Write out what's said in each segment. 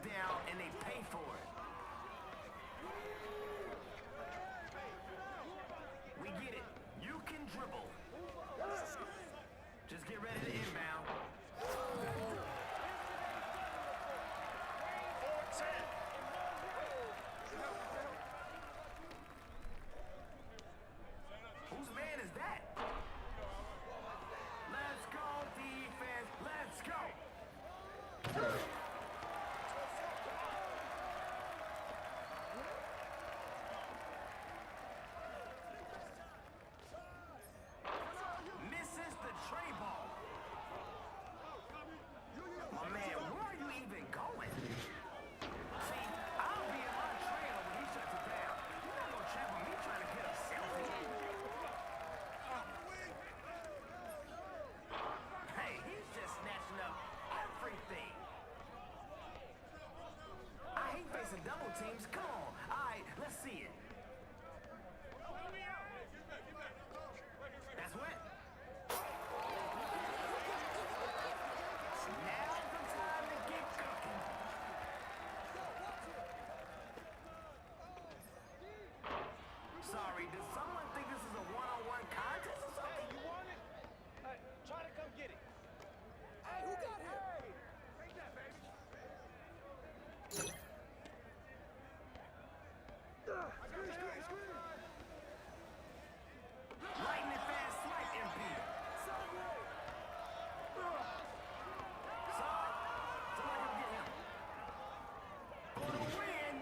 down and they pay for it. We get it. You can dribble. Just get ready to inbound. Whose man is that? Let's go, defense. Let's go. Misses the tray ball. My man, where are you even going? See, I'll be in my trailer when he shuts it down. You're not gonna trap with me trying to get a selfie. Hey, he's just snatching up everything. I hate facing double teams. Come on. All right, let's see it. That's wet. Now's the time to get cooking. Sorry, does someone think this is a one-on-one contest or something? Hey, you want it? Hey, try to come get it. Hey, who got him? Hey, take that, baby. Screen. Lightning fast swipe, MP. Sideways. Sorry. Somebody come get him. For the win.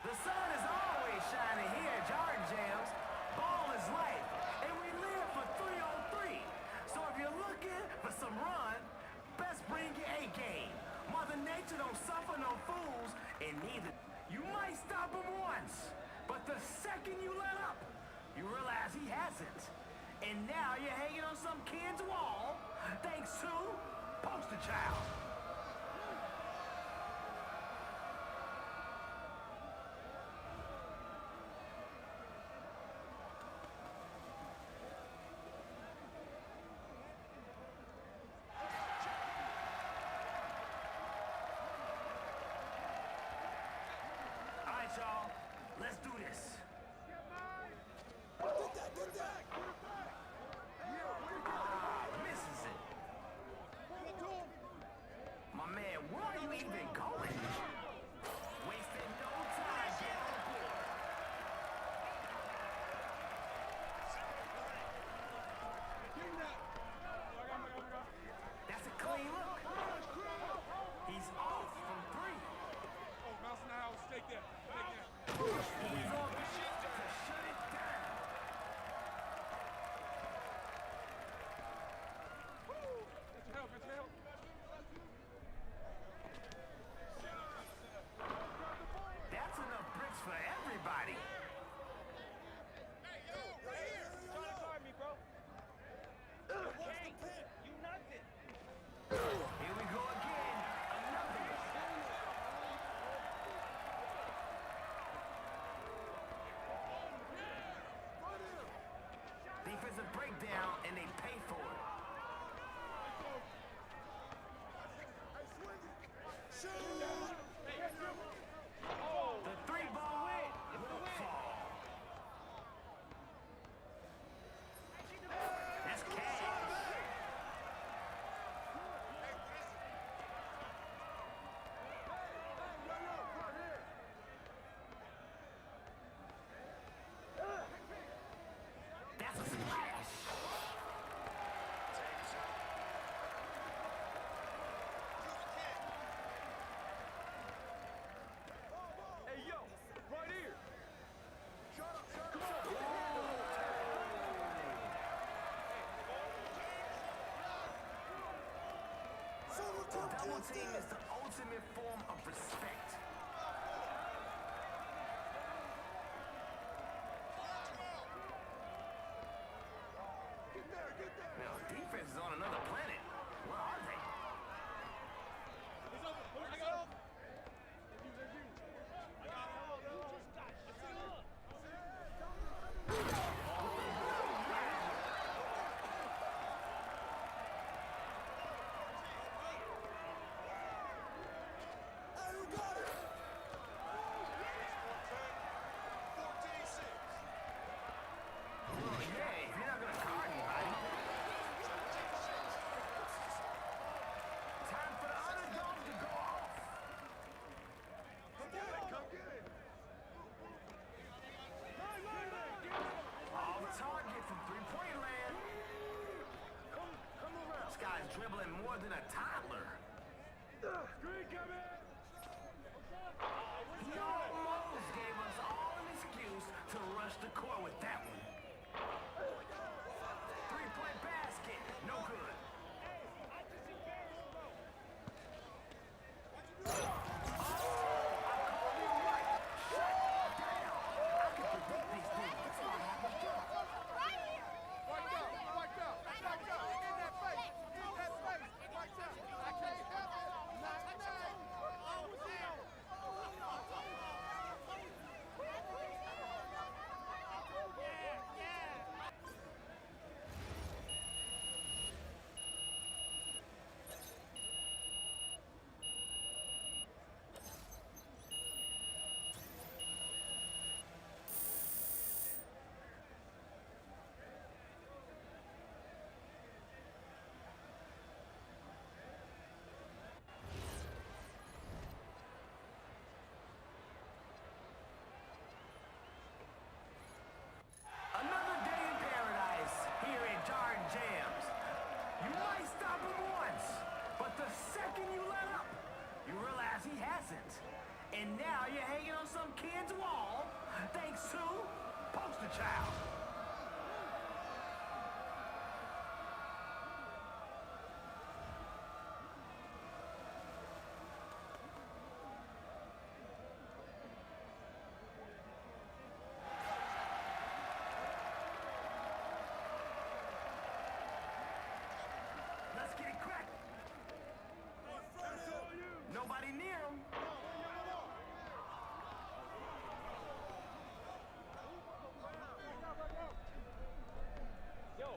The sun is always shining here at Jordan Jams. Ball is life, and we live for 3-on-3. So if you're looking for some run, best bring your A game. Mother Nature don't suffer no fools, and neither. You might stop him once, but the second you let up, you realize he hasn't. And now you're hanging on some kid's wall, thanks to Poster Child. Y'all, let's do this. Get that. Misses it. Double team is the ultimate form of respect. Get there, get there. Now, defense is on another planet. What are they? It's over. I got off. That's you. I got all those. Let's see look. Hey, who got it? 14-6. Well, yeah, if you're not gonna card anybody. Time for the underdog to go off. Come get it, come get it. Off target from three-point land. Come around. This guy's dribbling more than a toddler. Screen coming. He almost gave us all an excuse to rush the court with that one. Three-point basket, no good. Another day in paradise here at Jar Jams. You might stop him once, but the second you let up, you realize he hasn't. And now you're hanging on some kid's wall thanks to Poster Child. Let's get it cracking. Nobody near him. Yo,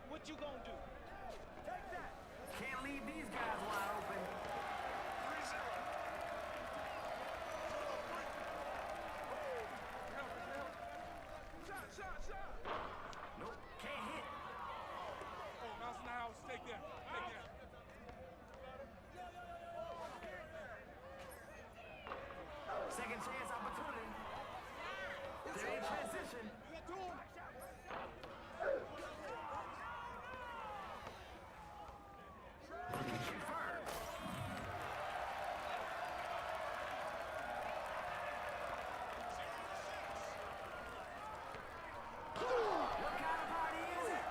what you gonna do? Take that. Can't leave these guys wide open. 3-0. Shot. Nope, can't hit. Oh, mouse in the house. Take that. Second chance opportunity. They're in transition. Confirmed. What kind of party is it?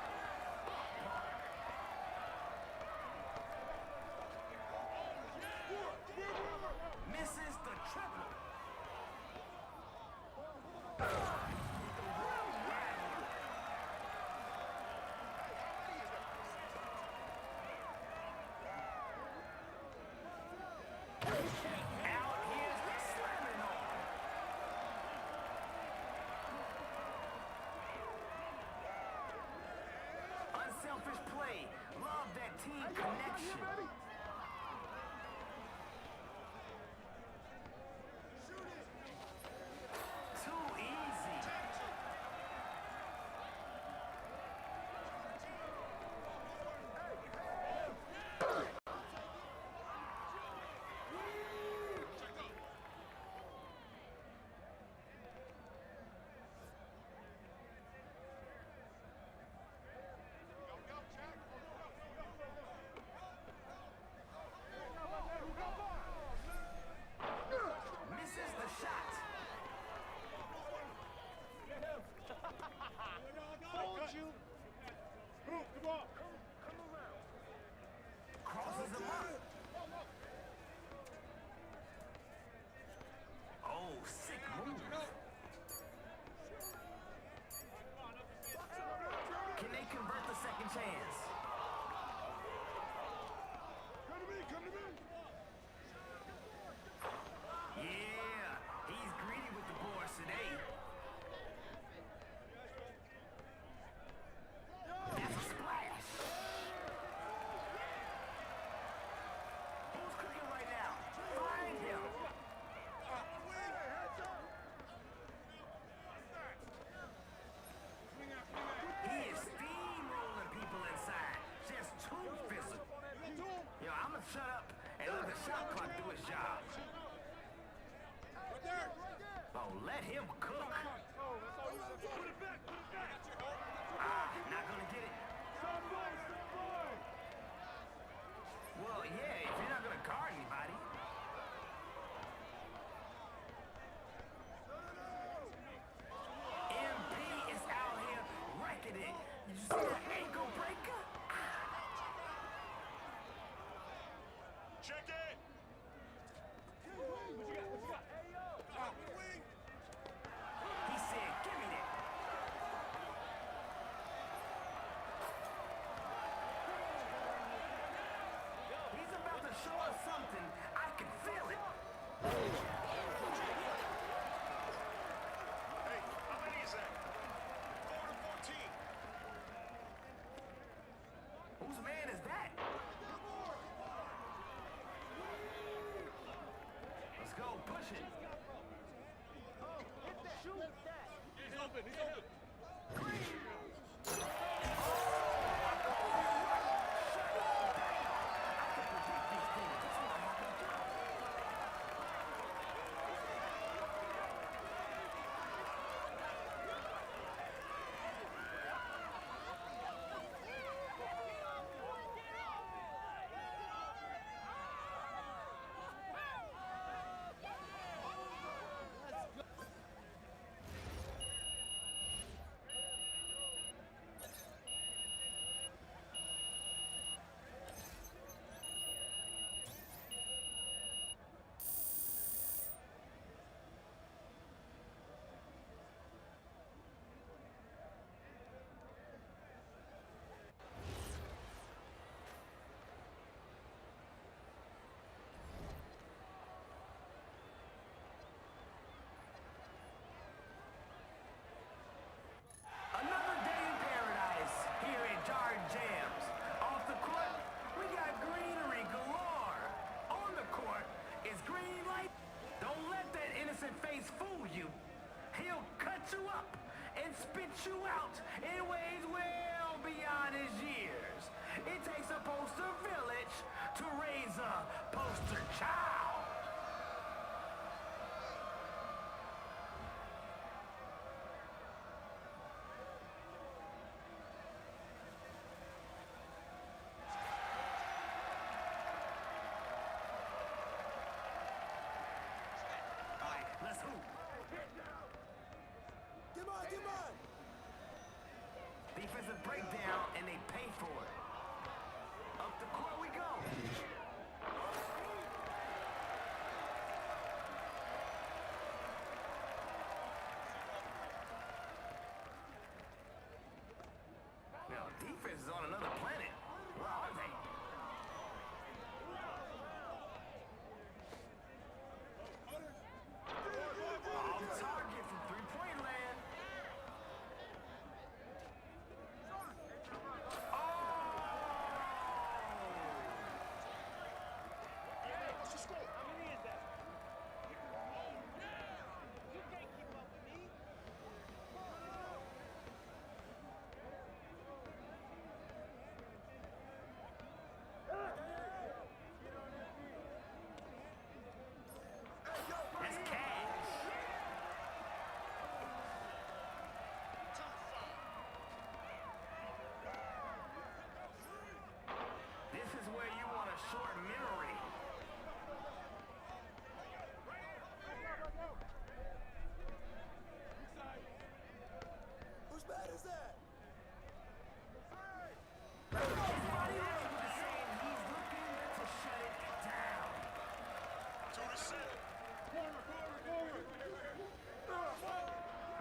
Misses the triple. Out here's the slamming on. Unselfish play. Love that team connection. Too easy. chance. Come to me, come to me. Yeah, he's greedy with the boards today. That's a splash. Who's cooking right now? Find him. He is steamrolling people inside. Just too physical. Yo, I'ma shut up and let the shot clock do its job. Oh, let him cook. Not gonna get it. Well, yeah, if you're not gonna guard anybody. MP is out here wrecking it. You see that ankle breaker? Check it. He said, give me that. He's about to show us something. I can feel it. Hey, how many is that? 4 to 14. Whose man is that? Let's go, push it. He's open, he's open. Another day in paradise here at Jordan Jams. Off the court, we got greenery galore. On the court is green light. Don't let that innocent face fool you. He'll cut you up and spit you out in ways well beyond his years. It takes a poster village to raise a poster child. All right, let's hoop. Defensive breakdown, and they pay for it. Up the court we go. Now, defense is on another planet. Where are they? Off target from three-point land. What's the score? How many is that? You can't keep up with me. That's cash. This is where you want a short memory. Whose bat is that? His body language is saying he's looking to shut it down. 2 to 7.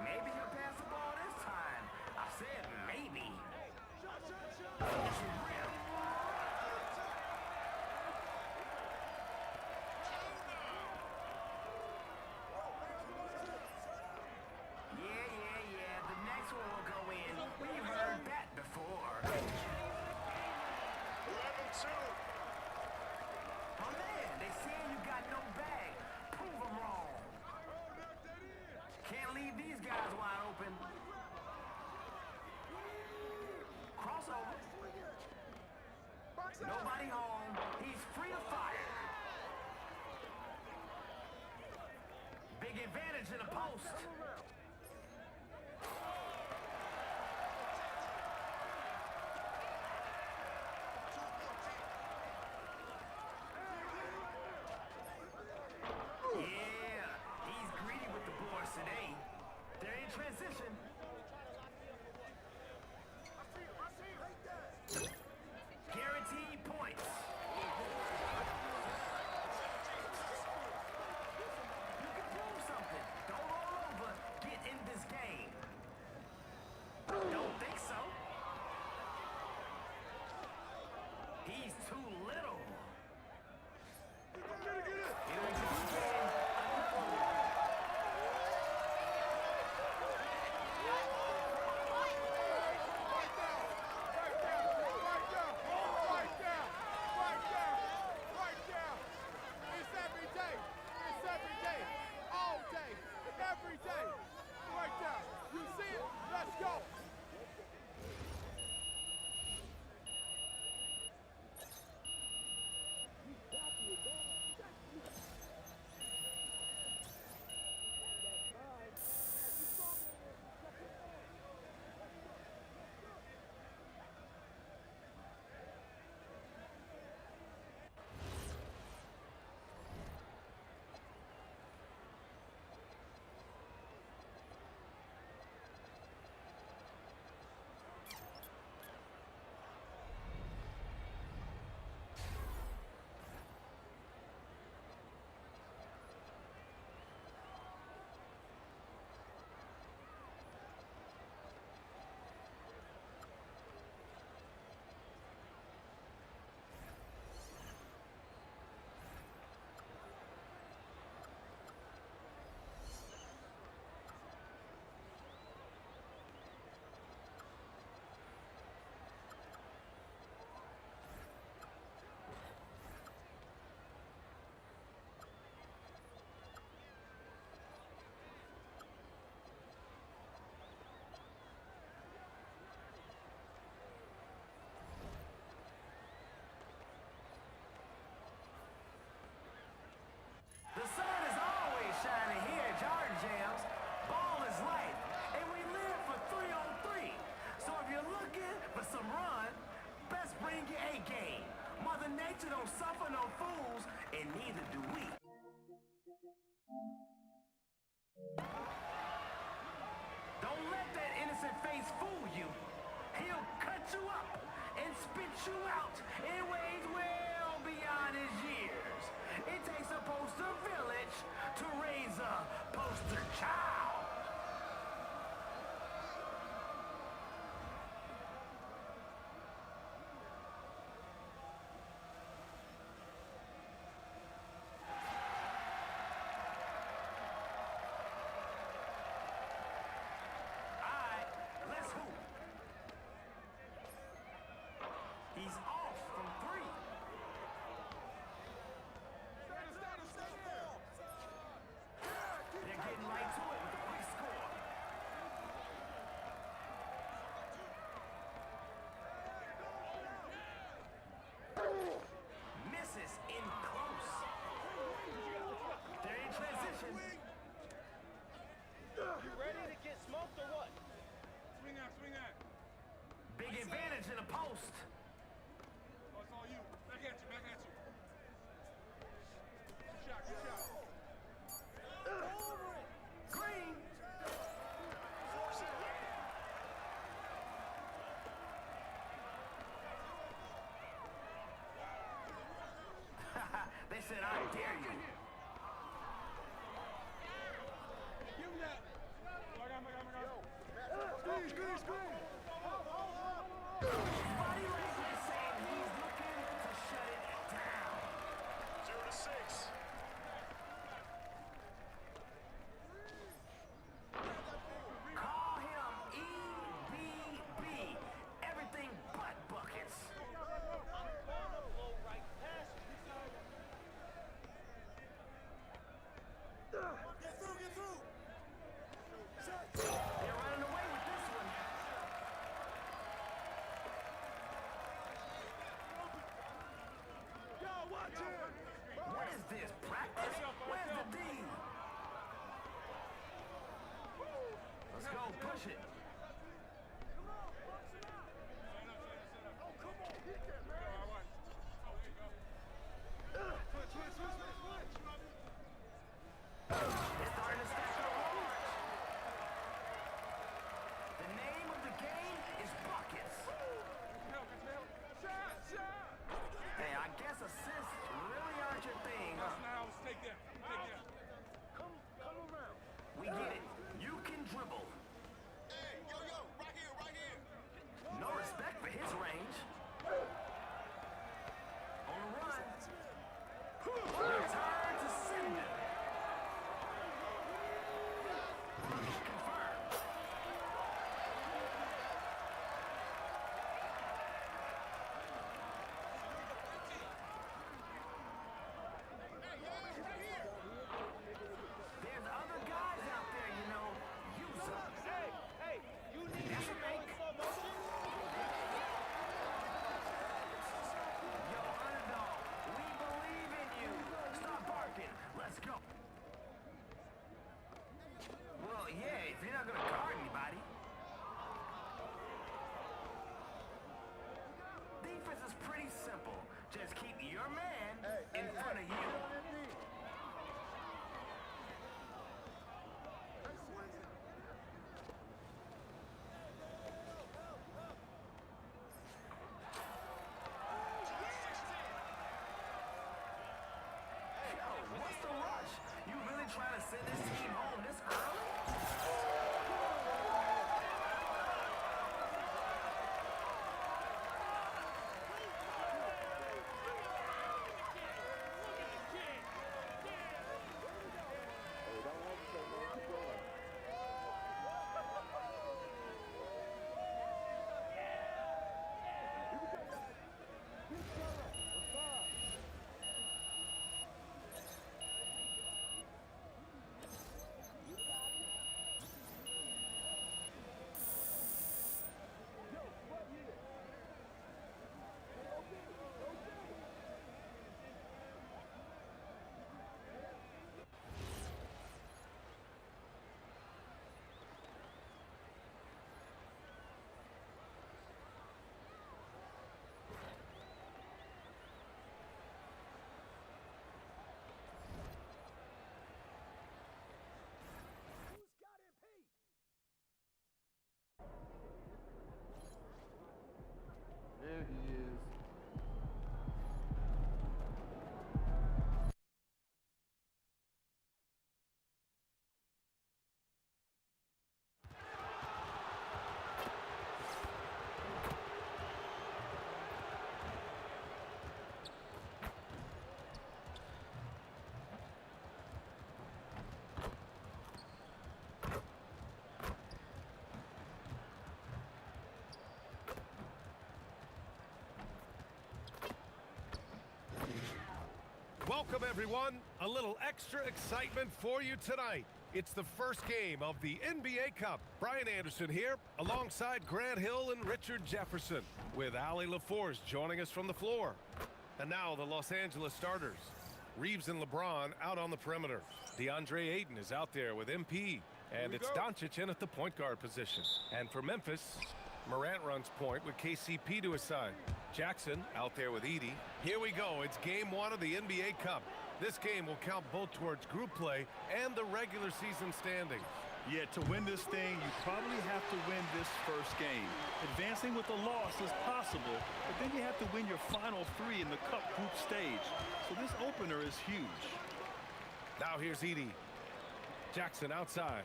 Maybe he'll pass the ball this time. I said maybe. Shot, shot, shot! Nobody home. He's free to fire. Big advantage in the post. Yeah, he's greedy with the boards today. They're in transition. Guaranteed points. You can prove something. Don't roll over. Get in this game. Don't think so. He's too little. Get it. Here into this game. Right down. It's every day. All day. Every day. Right down. You see it? Let's go. The sun is always shining here at Jordan Jams. Ball is life, and we live for 3-on-3. So if you're looking for some run, best bring your A game. Mother Nature don't suffer no fools, and neither do we. Don't let that innocent face fool you. He'll cut you up and spit you out in ways well beyond his years. It takes a poster village to raise a poster child. All right, let's hoop. He's off from three. They're getting right to it with a quick score. Misses in close. They're in transition. You ready to get smoked or what? Swing out. Big advantage in the post. Oh, it's all you. Back at you. Good shot. Green. They said, I dare you. Give him that. My God. Screen. Body language saying he's looking to shut it down. 0-6. Call him EBB. Everything but buckets. I'm gonna blow right past you. Get through. They're running away with this one. What is this, practice? Where's the D? Let's go, push it. It's starting to stack up large. The name of the game is buckets. Hey, I guess assists really aren't your thing, huh? Take that. Come around. We get it. You can dribble. Hey, yo, right here. No respect for his range. On the run. Return to sender. Confirmed. There's other guys out there, you know. Use them. Hey, you need That's a make. Yo, underdog, we believe in you. Stop barking. Let's go. Well, yeah, if you're not gonna guard anybody. Defense is pretty simple. Just keep your man in front of you. Yo, what's the rush? You really trying to send this team home this early? There he is. Welcome, everyone. A little extra excitement for you tonight. It's the first game of the NBA Cup. Brian Anderson here, alongside Grant Hill and Richard Jefferson, with Allie LaForce joining us from the floor. And now the Los Angeles starters. Reeves and LeBron out on the perimeter. DeAndre Ayton is out there with MP. And it's Doncic in at the point guard position. And for Memphis, Morant runs point with KCP to his side. Jackson out there with Edie. Here we go. It's game one of the NBA Cup. This game will count both towards group play and the regular season standings. Yeah, to win this thing, you probably have to win this first game. Advancing with a loss is possible, but then you have to win your final three in the Cup group stage. So this opener is huge. Now here's Edie. Jackson outside.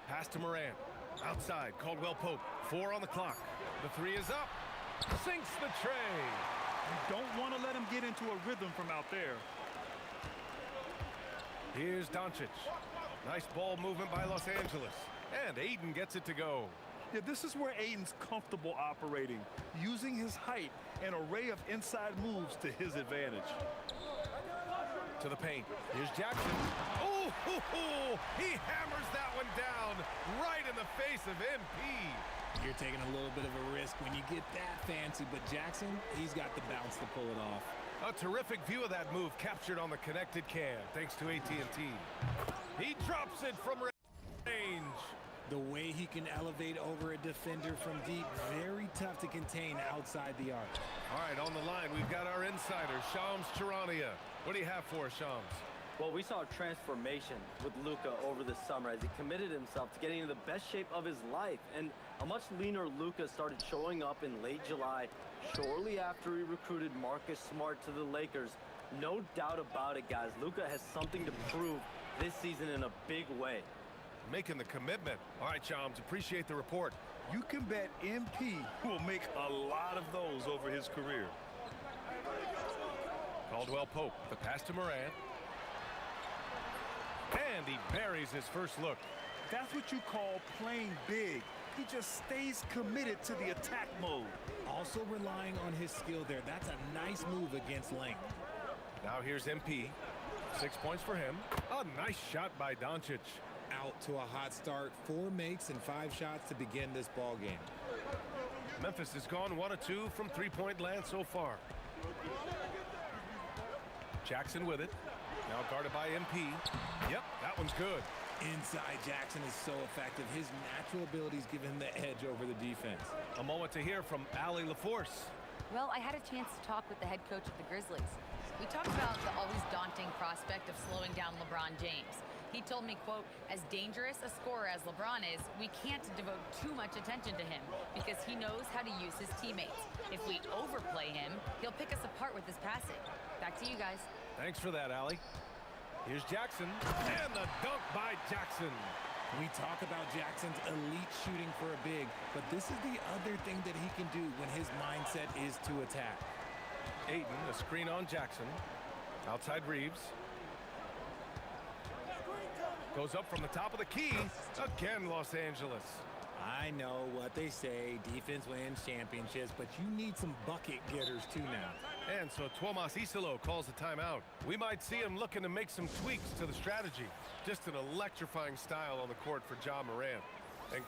Pass to Morant. Outside, Caldwell Pope. 4 on the clock. The three is up. Sinks the tray. You don't want to let him get into a rhythm from out there. Here's Doncic. Nice ball movement by Los Angeles. And Ayton gets it to go. Yeah, this is where Ayton's comfortable operating, using his height and array of inside moves to his advantage. To the paint. Here's Jackson. Oh, he hammers that one down right in the face of MP. You're taking a little bit of a risk when you get that fancy, but Jackson, he's got the bounce to pull it off. A terrific view of that move captured on the connected cam, thanks to AT&T. He drops it from range. The way he can elevate over a defender from deep, very tough to contain outside the arc. All right, on the line, we've got our insider, Shams Charania. What do you have for us, Shams? Well, we saw a transformation with Luka over the summer as he committed himself to getting in the best shape of his life. And a much leaner Luka started showing up in late July, shortly after he recruited Marcus Smart to the Lakers. No doubt about it, guys. Luka has something to prove this season in a big way. Making the commitment. All right, Shams, appreciate the report. You can bet MP will make a lot of those over his career. Caldwell Pope, the pass to Morant. And he buries his first look. That's what you call playing big. He just stays committed to the attack mode. Also relying on his skill there. That's a nice move against length. Now here's MP. 6 points for him. A nice shot by Doncic. Out to a hot start. 4 makes and 5 shots to begin this ball game. Memphis has gone 1 of 2 from three-point land so far. Jackson with it. Now guarded by MP. Yep, that one's good. Inside Jackson is so effective. His natural abilities give him the edge over the defense. A moment to hear from Allie LaForce. Well, I had a chance to talk with the head coach of the Grizzlies. We talked about the always daunting prospect of slowing down LeBron James. He told me, quote, as dangerous a scorer as LeBron is, we can't devote too much attention to him because he knows how to use his teammates. If we overplay him, he'll pick us apart with his passing. Back to you guys. Thanks for that, Allie. Here's Jackson, and the dunk by Jackson. We talk about Jackson's elite shooting for a big, but this is the other thing that he can do when his mindset is to attack. Ayton, a screen on Jackson. Outside Reeves. Goes up from the top of the key. Again, Los Angeles. I know what they say, defense wins championships, but you need some bucket getters too now. And so Tuomas Isalo calls a timeout. We might see him looking to make some tweaks to the strategy. Just an electrifying style on the court for Ja Morant. And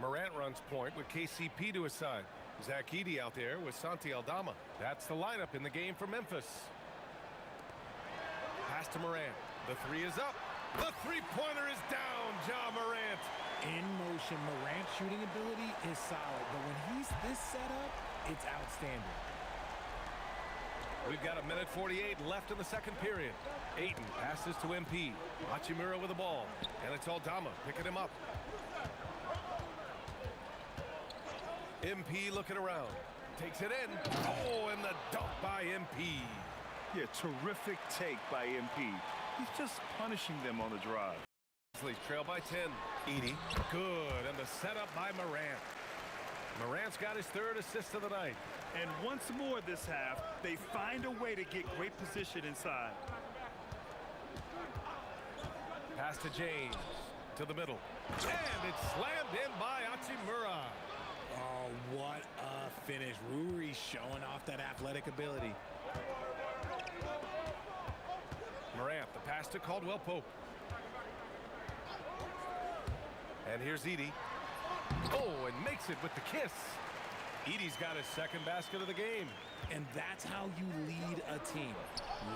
Morant runs point with KCP to his side. Zach Edey out there with Santi Aldama. That's the lineup in the game for Memphis. Pass to Morant. The three is up. The three-pointer is down. Ja Morant. In motion, Morant's shooting ability is solid, but when he's this set up, it's outstanding. We've got 1:48 left in the second period. Ayton passes to MP. Hachimura with the ball. And it's Aldama picking him up. MP looking around. Takes it in. Oh, and the dunk by MP. Yeah, terrific take by MP. He's just punishing them on the drive. Grizzlies trail by 10. Edey. Good. And the setup by Morant. Morant's got his third assist of the night. And once more this half, they find a way to get great position inside. Pass to James. To the middle. And it's slammed in by Hachimura. Oh, what a finish. Rui showing off that athletic ability. Morant, the pass to Caldwell Pope. And here's Edey. Oh, and makes it with the kiss. Edey's got his second basket of the game. And that's how you lead a team.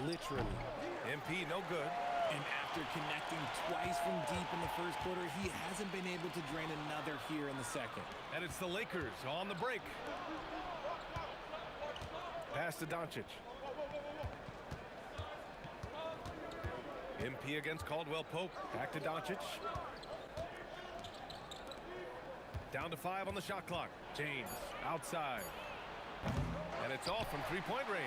Literally. MP no good. And after connecting twice from deep in the first quarter, he hasn't been able to drain another here in the second. And it's the Lakers on the break. Pass to Doncic. MP against Caldwell Pope. Back to Doncic. Down to 5 on the shot clock. James outside. And it's off from three-point range.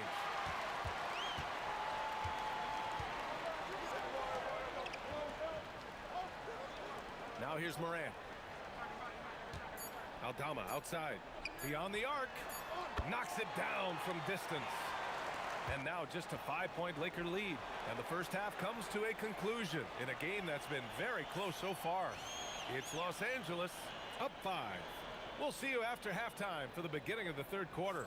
Now here's Morant. Aldama outside. Beyond the arc. Knocks it down from distance. And now just a 5-point Laker lead. And the first half comes to a conclusion in a game that's been very close so far. It's Los Angeles up 5. We'll see you after halftime for the beginning of the third quarter.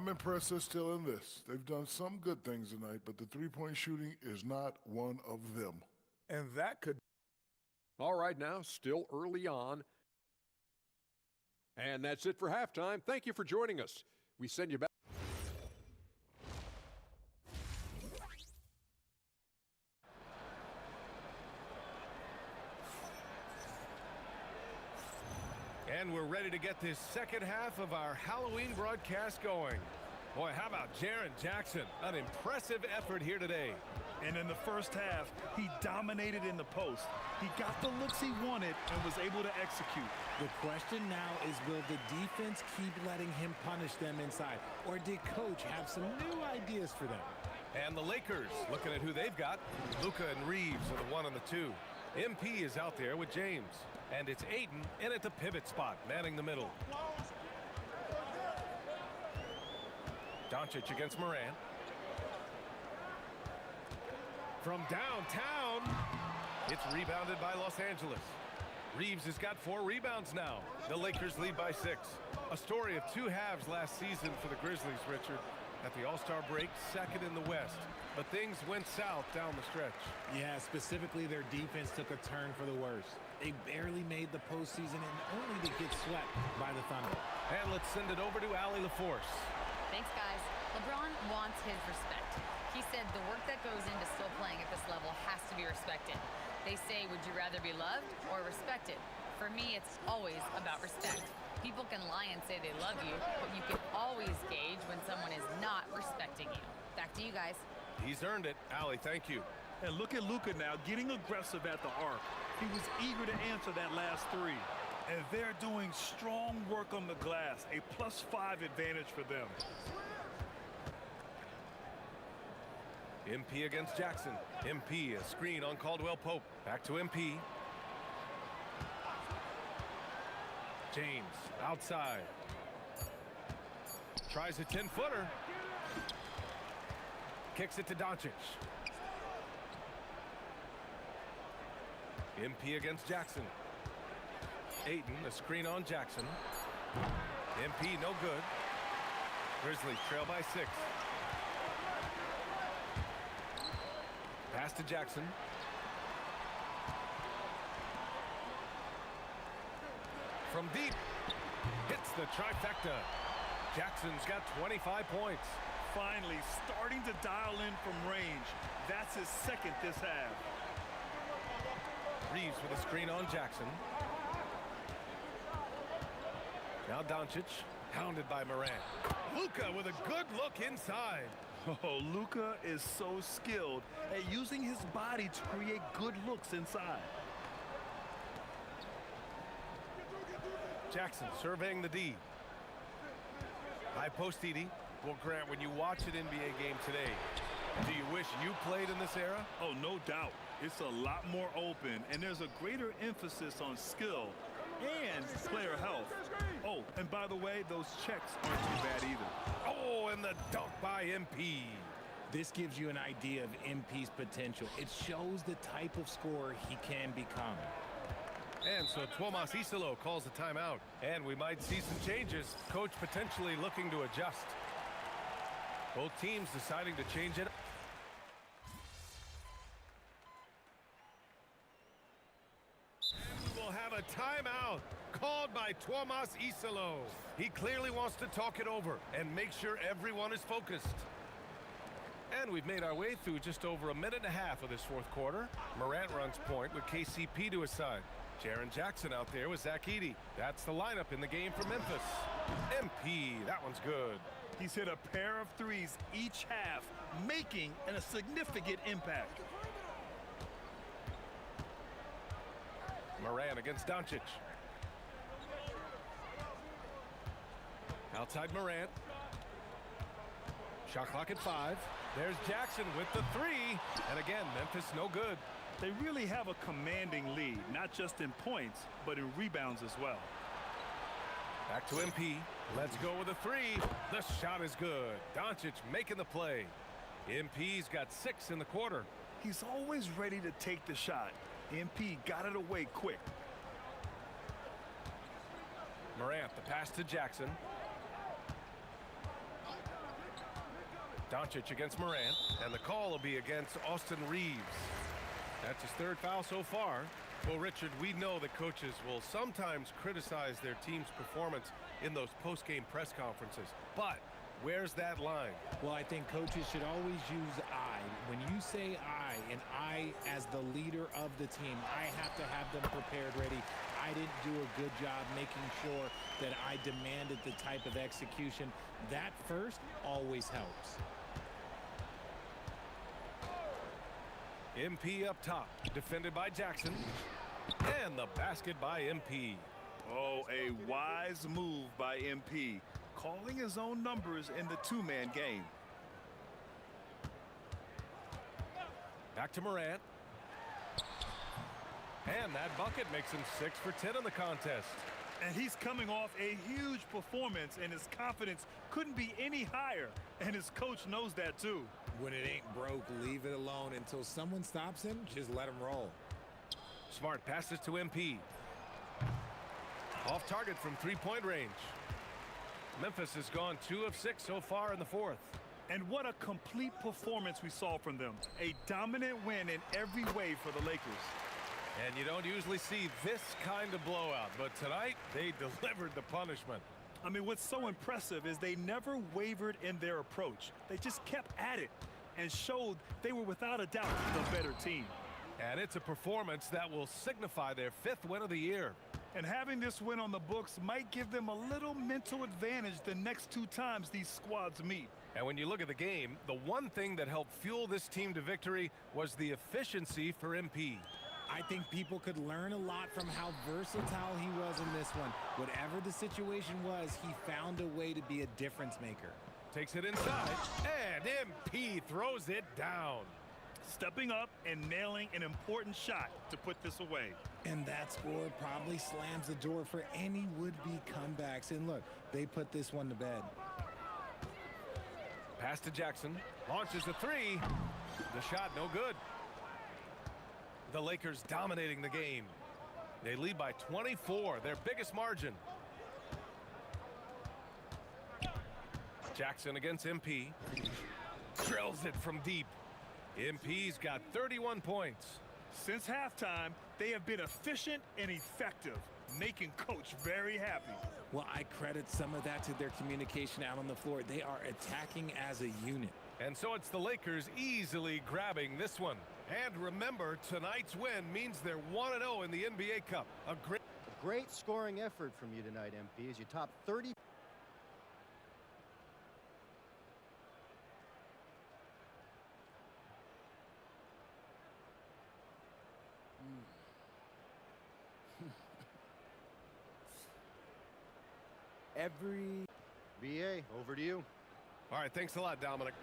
I'm impressed they're still in this. They've done some good things tonight, but the three-point shooting is not one of them. And that could... All right, now, still early on. And that's it for halftime. Thank you for joining us. We send you back. And we're ready to get this second half of our Halloween broadcast going. Boy, how about Jaren Jackson? An impressive effort here today. And in the first half, he dominated in the post. He got the looks he wanted and was able to execute. The question now is, will the defense keep letting him punish them inside? Or did Coach have some new ideas for them? And the Lakers, looking at who they've got. Luka and Reeves are the 1 and the 2. MP is out there with James. And it's Ayton in at the pivot spot, manning the middle. Doncic against Morant. From downtown, it's rebounded by Los Angeles. Reeves has got 4 rebounds now. The Lakers lead by 6. A story of 2 halves last season for the Grizzlies, Richard. At the All-Star break, second in the West. But things went south down the stretch. Yeah, specifically their defense took a turn for the worse. They barely made the postseason and only to get swept by the Thunder. And let's send it over to Allie LaForce. Thanks, guys. LeBron wants his respect. He said the work that goes into still playing at this level has to be respected. They say, would you rather be loved or respected? For me, it's always about respect. People can lie and say they love you, but you can always gauge when someone is not respecting you. Back to you guys. He's earned it. Allie, thank you. And look at Luka now, getting aggressive at the arc. He was eager to answer that last 3. And they're doing strong work on the glass, a +5 advantage for them. MP against Jackson. MP, a screen on Caldwell Pope. Back to MP. James, outside. Tries a 10-footer. Kicks it to Doncic. MP against Jackson. Ayton, a screen on Jackson. MP, no good. Grizzlies trail by 6. Pass to Jackson. From deep, hits the trifecta. Jackson's got 25 points. Finally starting to dial in from range. That's his second this half. Reeves with a screen on Jackson. Now Doncic, hounded by Morant. Luka with a good look inside. Oh, Luka is so skilled at using his body to create good looks inside. Jackson surveying the D. High post Edie. Well, Grant, when you watch an NBA game today, do you wish you played in this era? Oh, no doubt. It's a lot more open, and there's a greater emphasis on skill and player health. Oh, and by the way, those checks aren't too bad either. Oh, and the dunk by MP. This gives you an idea of MP's potential. It shows the type of scorer he can become. And so Tuomas Isalo calls a timeout. And we might see some changes. Coach potentially looking to adjust. Both teams deciding to change it. And we will have a timeout called by Tuomas Isalo. He clearly wants to talk it over and make sure everyone is focused. And we've made our way through just over a minute and a half of this fourth quarter. Morant runs point with KCP to his side. Jaren Jackson out there with Zach Edey. That's the lineup in the game for Memphis. MP, that one's good. He's hit a pair of threes each half, making a significant impact. Morant against Doncic. Outside Morant. Shot clock at 5. There's Jackson with the 3. And again, Memphis no good. They really have a commanding lead, not just in points, but in rebounds as well. Back to MP. Let's go with a 3. The shot is good. Doncic making the play. MP's got 6 in the quarter. He's always ready to take the shot. MP got it away quick. Morant, the pass to Jackson. Doncic against Morant, and the call will be against Austin Reeves. That's his third foul so far. Well, Richard, we know that coaches will sometimes criticize their team's performance in those post-game press conferences, but where's that line? Well, I think coaches should always use I. When you say I, and I as the leader of the team, I have to have them prepared ready. I didn't do a good job making sure that I demanded the type of execution. That first always helps. MP up top, defended by Jackson, and the basket by MP. Oh, a wise move by MP, calling his own numbers in the two-man game. Back to Morant. And that bucket makes him 6 for 10 in the contest. And he's coming off a huge performance, and his confidence couldn't be any higher. And his coach knows that, too. When it ain't broke, leave it alone. Until someone stops him, just let him roll. Smart passes to MP. Off target from three-point range. Memphis has gone 2 of 6 so far in the fourth. And what a complete performance we saw from them. A dominant win in every way for the Lakers. And you don't usually see this kind of blowout, but tonight they delivered the punishment. I mean, what's so impressive is they never wavered in their approach. They just kept at it and showed they were without a doubt the better team. And it's a performance that will signify their 5th win of the year. And having this win on the books might give them a little mental advantage the next 2 times these squads meet. And when you look at the game, the one thing that helped fuel this team to victory was the efficiency for MP. I think people could learn a lot from how versatile he was in this one. Whatever the situation was, he found a way to be a difference maker. Takes it inside, and MP throws it down. Stepping up and nailing an important shot to put this away. And that score probably slams the door for any would-be comebacks. And look, they put this one to bed. Pass to Jackson, launches a 3. The shot no good. The Lakers dominating the game. They lead by 24, their biggest margin. Jackson against MP. Drills it from deep. MP's got 31 points. Since halftime, they have been efficient and effective, making Coach very happy. Well, I credit some of that to their communication out on the floor. They are attacking as a unit. And so it's the Lakers easily grabbing this one. And remember, tonight's win means they're 1-0 in the NBA Cup. A great scoring effort from you tonight, MP, as you top 30. VA, over to you. All right, thanks a lot, Dominic.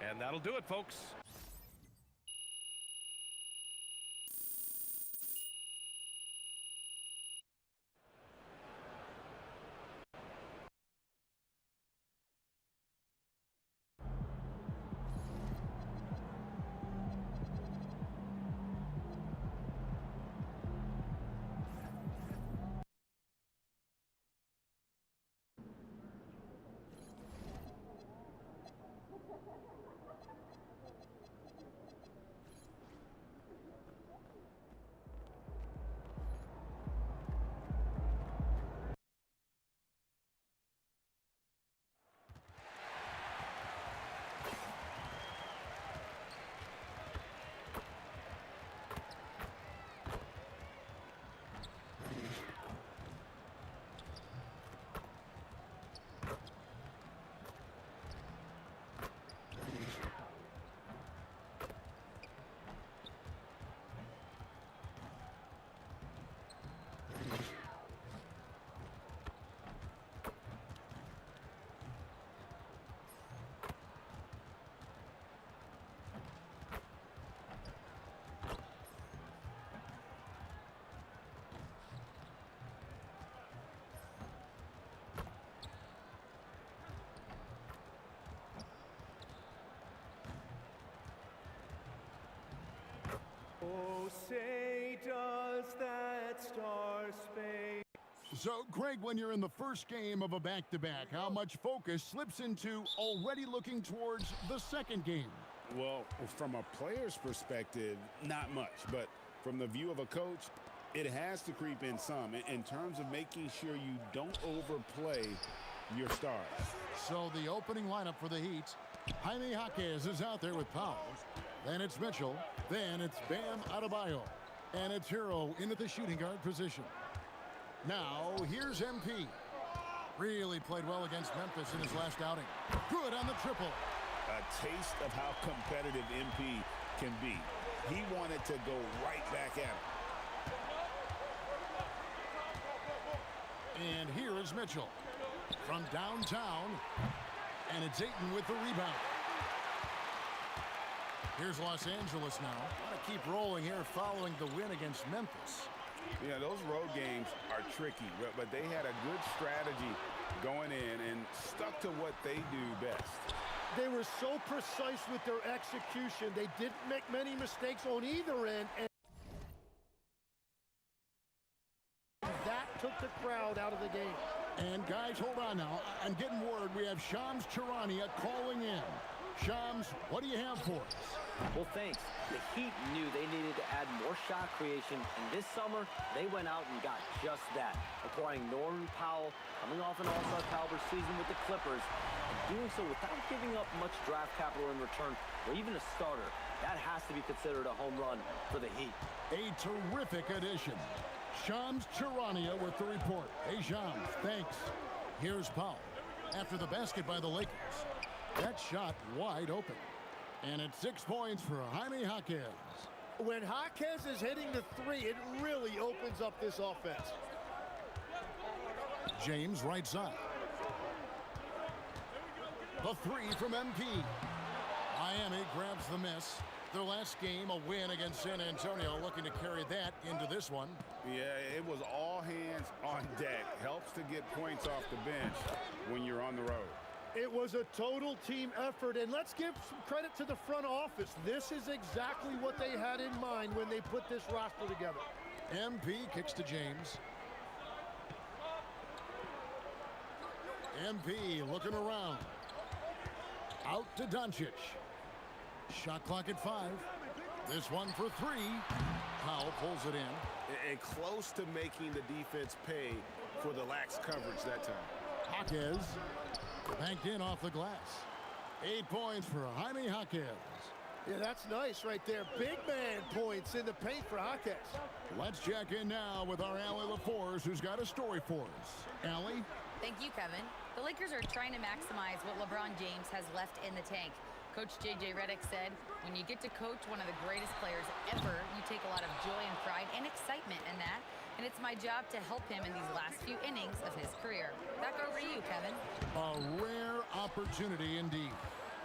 And that'll do it, folks. Oh, say does that star-spangled So, Craig, when you're in the first game of a back-to-back, how much focus slips into already looking towards the second game? Well, from a player's perspective, not much. But from the view of a coach, it has to creep in some in terms of making sure you don't overplay your stars. So the opening lineup for the Heat, Jaime Jaquez is out there with Powell. Then it's Mitchell. Then it's Bam Adebayo. And it's Hero into the shooting guard position. Now, here's MP. Really played well against Memphis in his last outing. Good on the triple. A taste of how competitive MP can be. He wanted to go right back at him. And here is Mitchell from downtown. And it's Ayton with the rebound. Here's Los Angeles now. Want to keep rolling here following the win against Memphis. Yeah, those road games are tricky, but they had a good strategy going in and stuck to what they do best. They were so precise with their execution. They didn't make many mistakes on either end. And that took the crowd out of the game. And guys, hold on now. I'm getting word we have Shams Charania calling in. Shams, what do you have for us? Well, thanks. The Heat knew they needed to add more shot creation, and this summer, they went out and got just that, acquiring Norman Powell, coming off an all-star caliber season with the Clippers, and doing so without giving up much draft capital in return, or even a starter. That has to be considered a home run for the Heat. A terrific addition. Shams Charania with the report. Hey, Shams, thanks. Here's Powell. After the basket by the Lakers. That shot wide open. And it's 6 points for Jaime Jaquez. When Jaquez is hitting the three, it really opens up this offense. James right side. The three from MP. Miami grabs the miss. Their last game, a win against San Antonio, looking to carry that into this one. Yeah, it was all hands on deck. Helps to get points off the bench when you're on the road. It was a total team effort, and let's give some credit to the front office. This is exactly what they had in mind when they put this roster together. MP kicks to James. MP looking around. Out to Doncic. Shot clock at 5. This one for 3. Powell pulls it in. And close to making the defense pay for the lax coverage that time. Jaquez banked in off the glass. 8 points for Jaime Jaquez. Yeah, that's nice right there. Big man points in the paint for Jaquez. Let's check in now with our Allie LaForce, who's got a story for us. Allie? Thank you, Kevin. The Lakers are trying to maximize what LeBron James has left in the tank. Coach J.J. Redick said, when you get to coach one of the greatest players ever, you take a lot of joy and pride and excitement in that. And it's my job to help him in these last few innings of his career. Back over to you, Kevin. A rare opportunity indeed.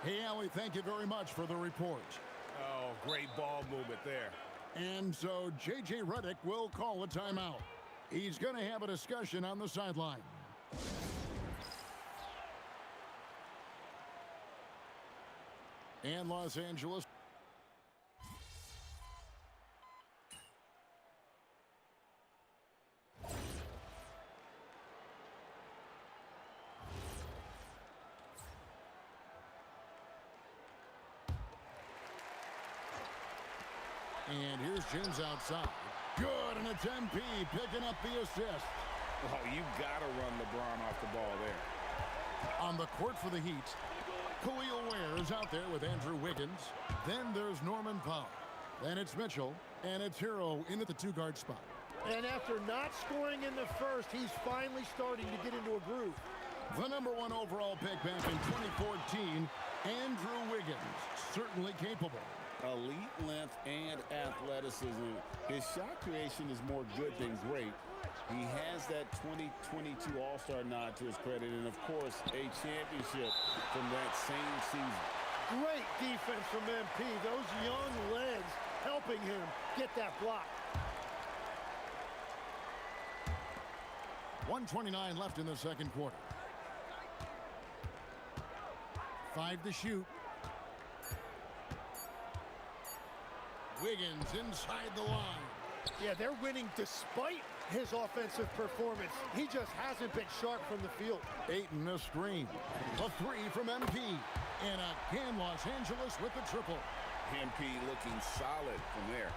Hey, Allie, thank you very much for the report. Oh, great ball movement there. And so J.J. Redick will call a timeout. He's going to have a discussion on the sideline. And Los Angeles. And here's James outside. Good, and it's MP picking up the assist. Oh, you gotta run LeBron off the ball there. On the court for the Heat, Khalil Ware is out there with Andrew Wiggins. Then there's Norman Powell. Then it's Mitchell, and it's Hero in at the two-guard spot. And after not scoring in the first, he's finally starting to get into a groove. The #1 overall pick back in 2014, Andrew Wiggins, certainly capable. Elite length and athleticism. His shot creation is more good than great. He has that 2022 All-Star nod to his credit, and of course, a championship from that same season. Great defense from MP. Those young legs helping him get that block. 1:29 left in the second quarter. 5 to shoot. Wiggins inside the line. Yeah, they're winning despite his offensive performance. He just hasn't been sharp from the field. Ayton a screen. A three from MP. And again, Los Angeles with the triple. MP looking solid from there.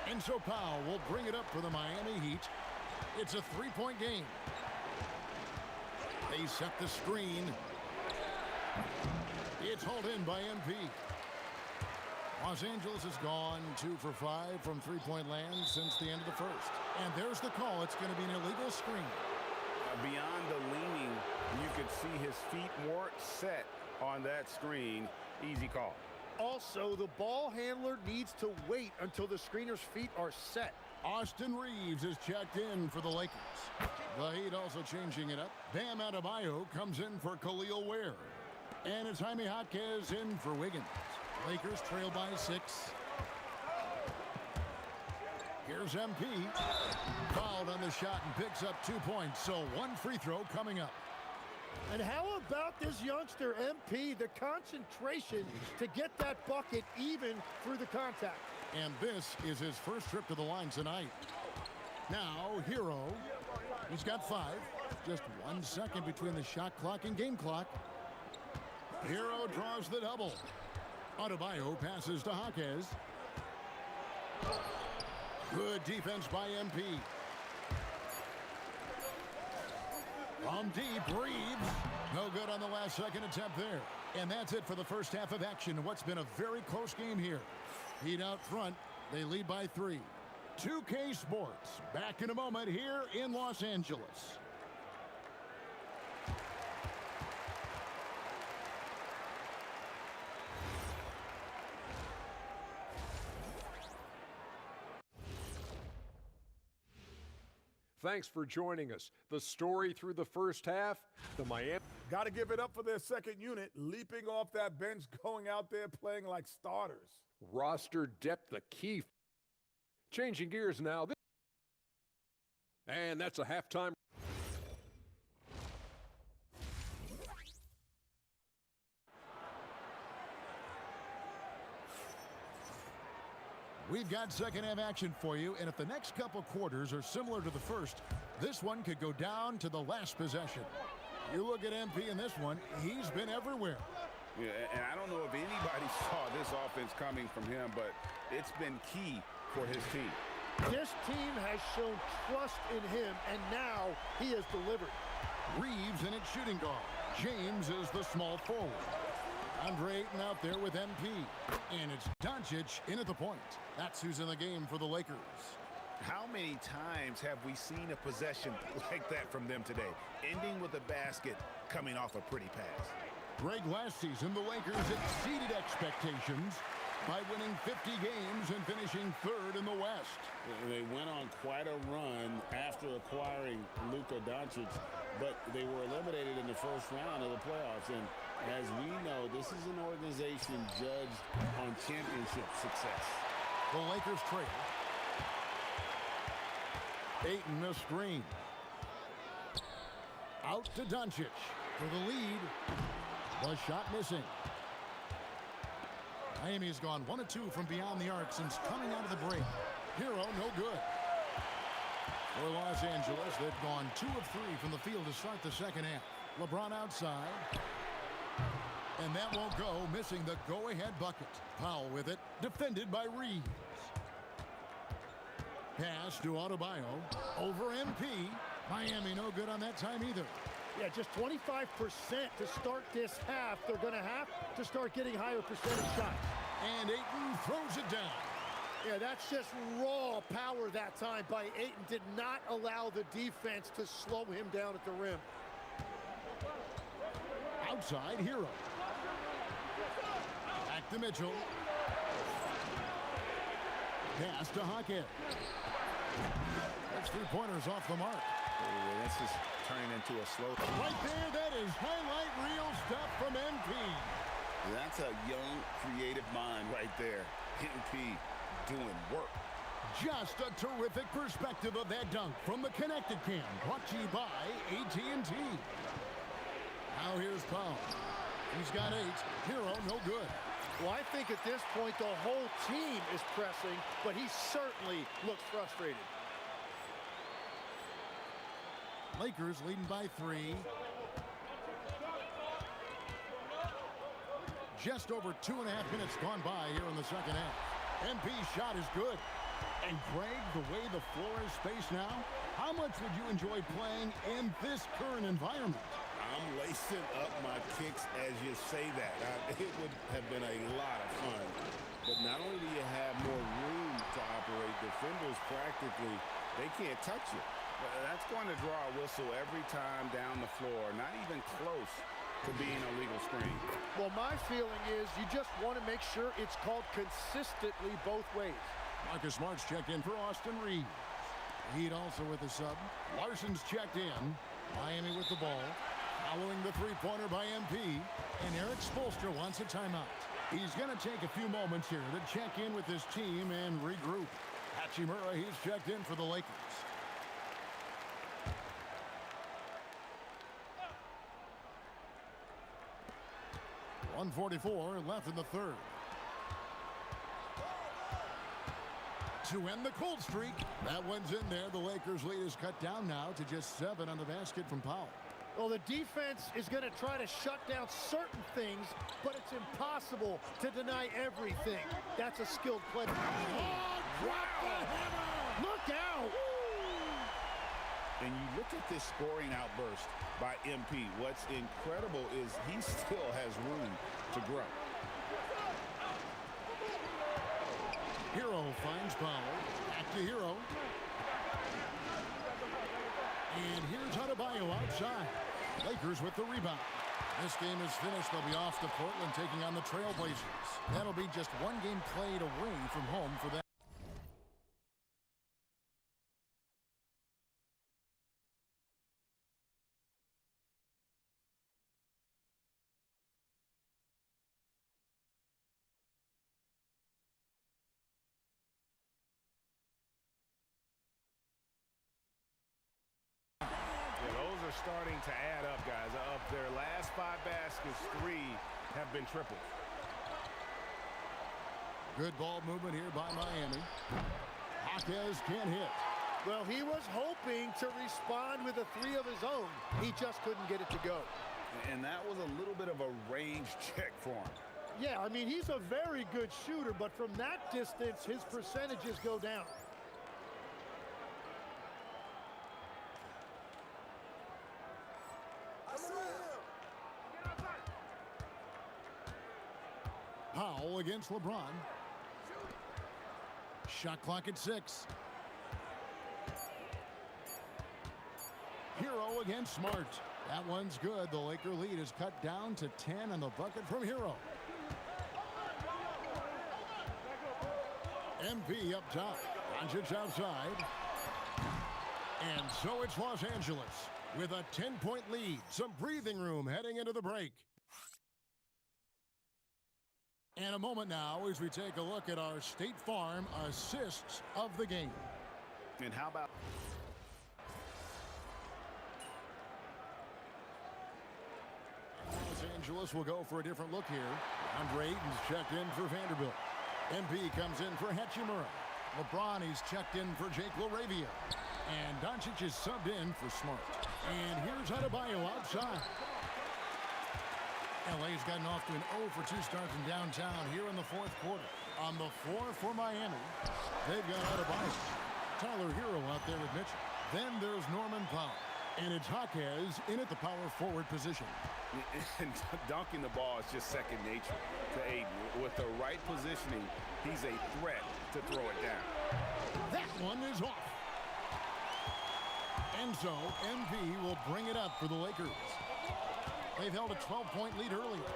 And so Powell will bring it up for the Miami Heat. It's a three-point game. They set the screen. It's hauled in by MP. Los Angeles has gone 2 for 5 from three-point land since the end of the first. And there's the call. It's going to be an illegal screen. Beyond the leaning, you could see his feet weren't set on that screen. Easy call. Also, the ball handler needs to wait until the screener's feet are set. Austin Reeves is checked in for the Lakers. The Heat also changing it up. Bam Adebayo comes in for Khalil Ware. And it's Jaime Jaquez in for Wiggins. Lakers trail by 6. Here's MP. Fouled on the shot and picks up 2 points. So 1 free throw coming up. And how about this youngster, MP, the concentration to get that bucket even through the contact. And this is his first trip to the line tonight. Now, Hero. He's got 5. Just 1 second between the shot clock and game clock. Hero draws the double. Adebayo passes to Jaquez. Good defense by MP. From deep, Reeves. No good on the last second attempt there. And that's it for the first half of action. What's been a very close game here. Heat out front. They lead by 3. 2K Sports. Back in a moment here in Los Angeles. Thanks for joining us. The story through the first half, the Miami. Got to give it up for their second unit, leaping off that bench, going out there playing like starters. Roster depth, the key. Changing gears now. And that's a halftime. We've got second half action for you, and if the next couple quarters are similar to the first, this one could go down to the last possession. You look at MP in this one, he's been everywhere. Yeah, and I don't know if anybody saw this offense coming from him, but it's been key for his team. This team has shown trust in him, and now he has delivered. Reeves in its shooting guard. James is the small forward. Andre Ayton out there with MP. And it's Doncic in at the point. That's who's in the game for the Lakers. How many times have we seen a possession like that from them today, ending with a basket coming off a pretty pass? Greg, last season, the Lakers exceeded expectations by winning 50 games and finishing 3rd in the West. They went on quite a run after acquiring Luka Doncic, but they were eliminated in the first round of the playoffs. And as we know, this is an organization judged on championship success. The Lakers trail. Ayton a screen. Out to Doncic for the lead. The shot missing. Miami's gone 1 of 2 from beyond the arc since coming out of the break. Hero, no good. For Los Angeles, they've gone 2 of 3 from the field to start the second half. LeBron outside. And that won't go, missing the go-ahead bucket. Powell with it, defended by Reeves. Pass to Adebayo, over MP. Miami no good on that time either. Yeah, just 25% to start this half. They're going to have to start getting higher percentage shots. And Ayton throws it down. Yeah, that's just raw power that time by Ayton. Did not allow the defense to slow him down at the rim. Outside, Hero. Back to Mitchell. Pass to Jaquez. That's 3-pointers off the mark. This is turning into a slow. Right there, that is highlight reel stuff from MP. That's a young, creative mind right there. MP doing work. Just a terrific perspective of that dunk from the Connected Cam, brought to you by AT&T. Now here's Powell. He's got 8. Hero, no good. Well, I think at this point the whole team is pressing, but he certainly looks frustrated. Lakers leading by 3. Just over 2.5 minutes gone by here in the second half. MP's shot is good. And Greg, the way the floor is spaced now, how much would you enjoy playing in this current environment? I'm lacing up my kicks as you say that. It would have been a lot of fun. But not only do you have more room to operate, defenders practically, they can't touch you. That's going to draw a whistle every time down the floor, not even close to being a legal screen. Well, my feeling is you just want to make sure it's called consistently both ways. Marcus Smart's checked in for Austin Reeves. Heat also with the sub. Larson's checked in. Miami with the ball. Following the three-pointer by MP. And Eric Spoelstra wants a timeout. He's going to take a few moments here to check in with his team and regroup. Hachimura, he's checked in for the Lakers. .144 left in the third. To end the cold streak. That one's in there. The Lakers' lead is cut down now to just 7 on the basket from Powell. Well, the defense is going to try to shut down certain things, but it's impossible to deny everything. That's a skilled play. Oh, drop the hammer! Look out! And you look at this scoring outburst by MP. What's incredible is he still has room to grow. Hero finds Powell. Back to Hero. And here's Adebayo outside. Lakers with the rebound. This game is finished. They'll be off to Portland taking on the Trailblazers. That'll be just one game played away from home for them. Starting to add up, guys. Of their last 5 baskets, 3 have been triples. Good ball movement here by Miami. Jaquez can't hit. Well, he was hoping to respond with a 3 of his own. He just couldn't get it to go. And that was a little bit of a range check for him. Yeah, I mean, he's a very good shooter, but from that distance, his percentages go down. Powell against LeBron. Shot clock at 6. Hero against Smart. That one's good. The Laker lead is cut down to 10 on the bucket from Hero. MP up top. Doncic outside. And so it's Los Angeles with a 10-point lead. Some breathing room heading into the break. And a moment now as we take a look at our State Farm assists of the game. And how about... Los Angeles will go for a different look here. Andre Ayton's checked in for Vanderbilt. MP comes in for Hachimura. LeBron, he's checked in for Jake LaRavia. And Doncic is subbed in for Smart. And here's Adebayo outside. LA's gotten off to an 0-for-2 start from downtown here in the fourth quarter. On the floor for Miami, they've got Adebayo. Tyler Hero out there with Mitchell. Then there's Norman Powell. And it's Jaquez in at the power forward position. And dunking the ball is just second nature to Ayton. With the right positioning, he's a threat to throw it down. That one is off. And so MP will bring it up for the Lakers. They've held a 12-point lead earlier.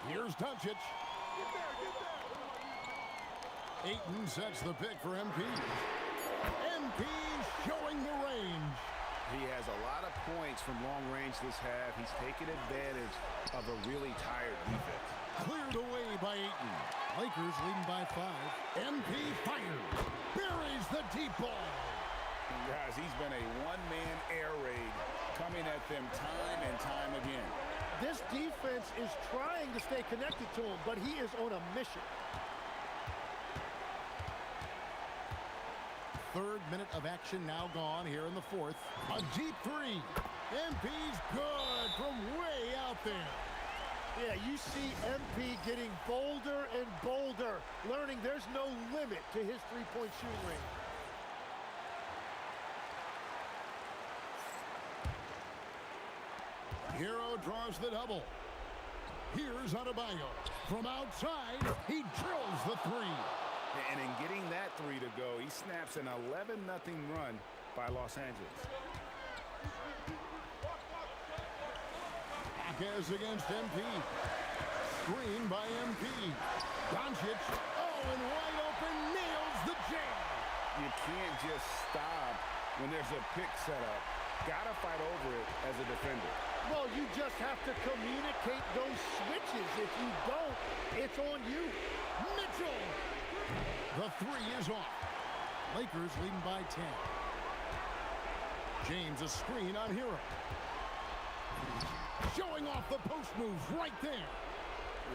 Here's Doncic. Ayton sets the pick for MP. MP showing the range. He has a lot of points from long range this half. He's taken advantage of a really tired defense. Cleared away by Ayton. Lakers leading by 5. MP fires. Buries the deep ball. Guys, he's been a one-man air raid coming at them time and time again. This defense is trying to stay connected to him, but he is on a mission. third minute of action now gone here in the fourth. A deep three. MP's good from way out there. Yeah, you see MP getting bolder and bolder, learning there's no limit to his three-point shooting range. Hero draws the double. Here's Adebayo. From outside, he drills the three. And in getting that three to go, he snaps an 11-0 run by Los Angeles. Jaquez against MP. Screen by MP. Doncic, and wide open, nails the jam. You can't just stop when there's a pick set up. Gotta fight over it as a defender. Well, you just have to communicate those switches. If you don't, it's on you. Mitchell! The three is off. Lakers leading by 10. James a screen on Hero. Showing off the post move right there.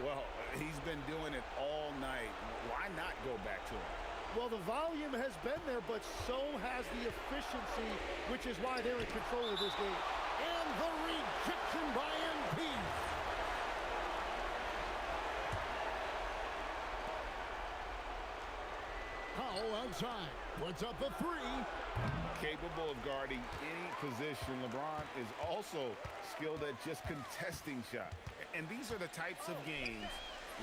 Well, he's been doing it all night. Why not go back to him? Well, the volume has been there, but so has the efficiency, which is why they're in control of this game. And the rejection by MP. Powell outside. Puts up the three. Capable of guarding any position, LeBron is also skilled at just contesting shots. And these are the types of games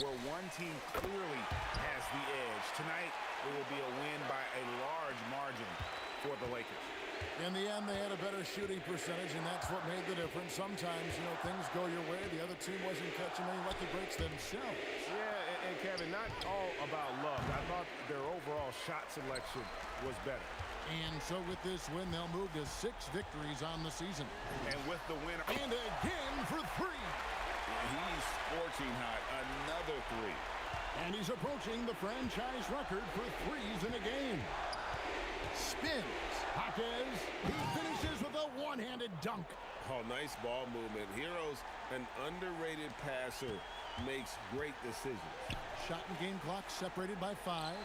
where one team clearly has the edge. Tonight, it will be a win by a large margin for the Lakers. In the end, they had a better shooting percentage, and that's what made the difference. Sometimes, things go your way. The other team wasn't catching any lucky breaks themselves. Yeah, and Kevin, not all about luck. I thought their overall shot selection was better. And so with this win, they'll move to 6 victories on the season. And with the winner... And again for 3. He's scorching hot. Another 3. And he's approaching the franchise record for threes in a game. Spins. Jaquez. He finishes with a one-handed dunk. Oh, nice ball movement. Hero's an underrated passer. Makes great decisions. Shot and game clock separated by 5.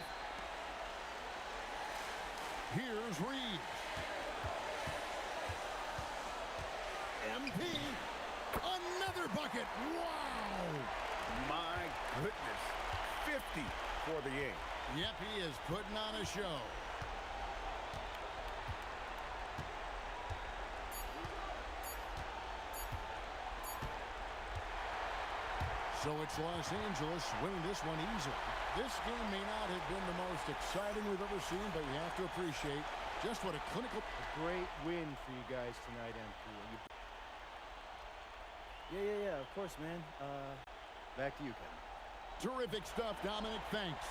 Here's Reeves. MP. Another bucket. Wow. My goodness. 50 for the game. Yep, he is putting on a show. So it's Los Angeles winning this one easily. This game may not have been the most exciting we've ever seen, but you have to appreciate just what a clinical... A great win for you guys tonight, MP. Yeah, of course, man. Back to you, Kevin. Terrific stuff, Dominic. Thanks.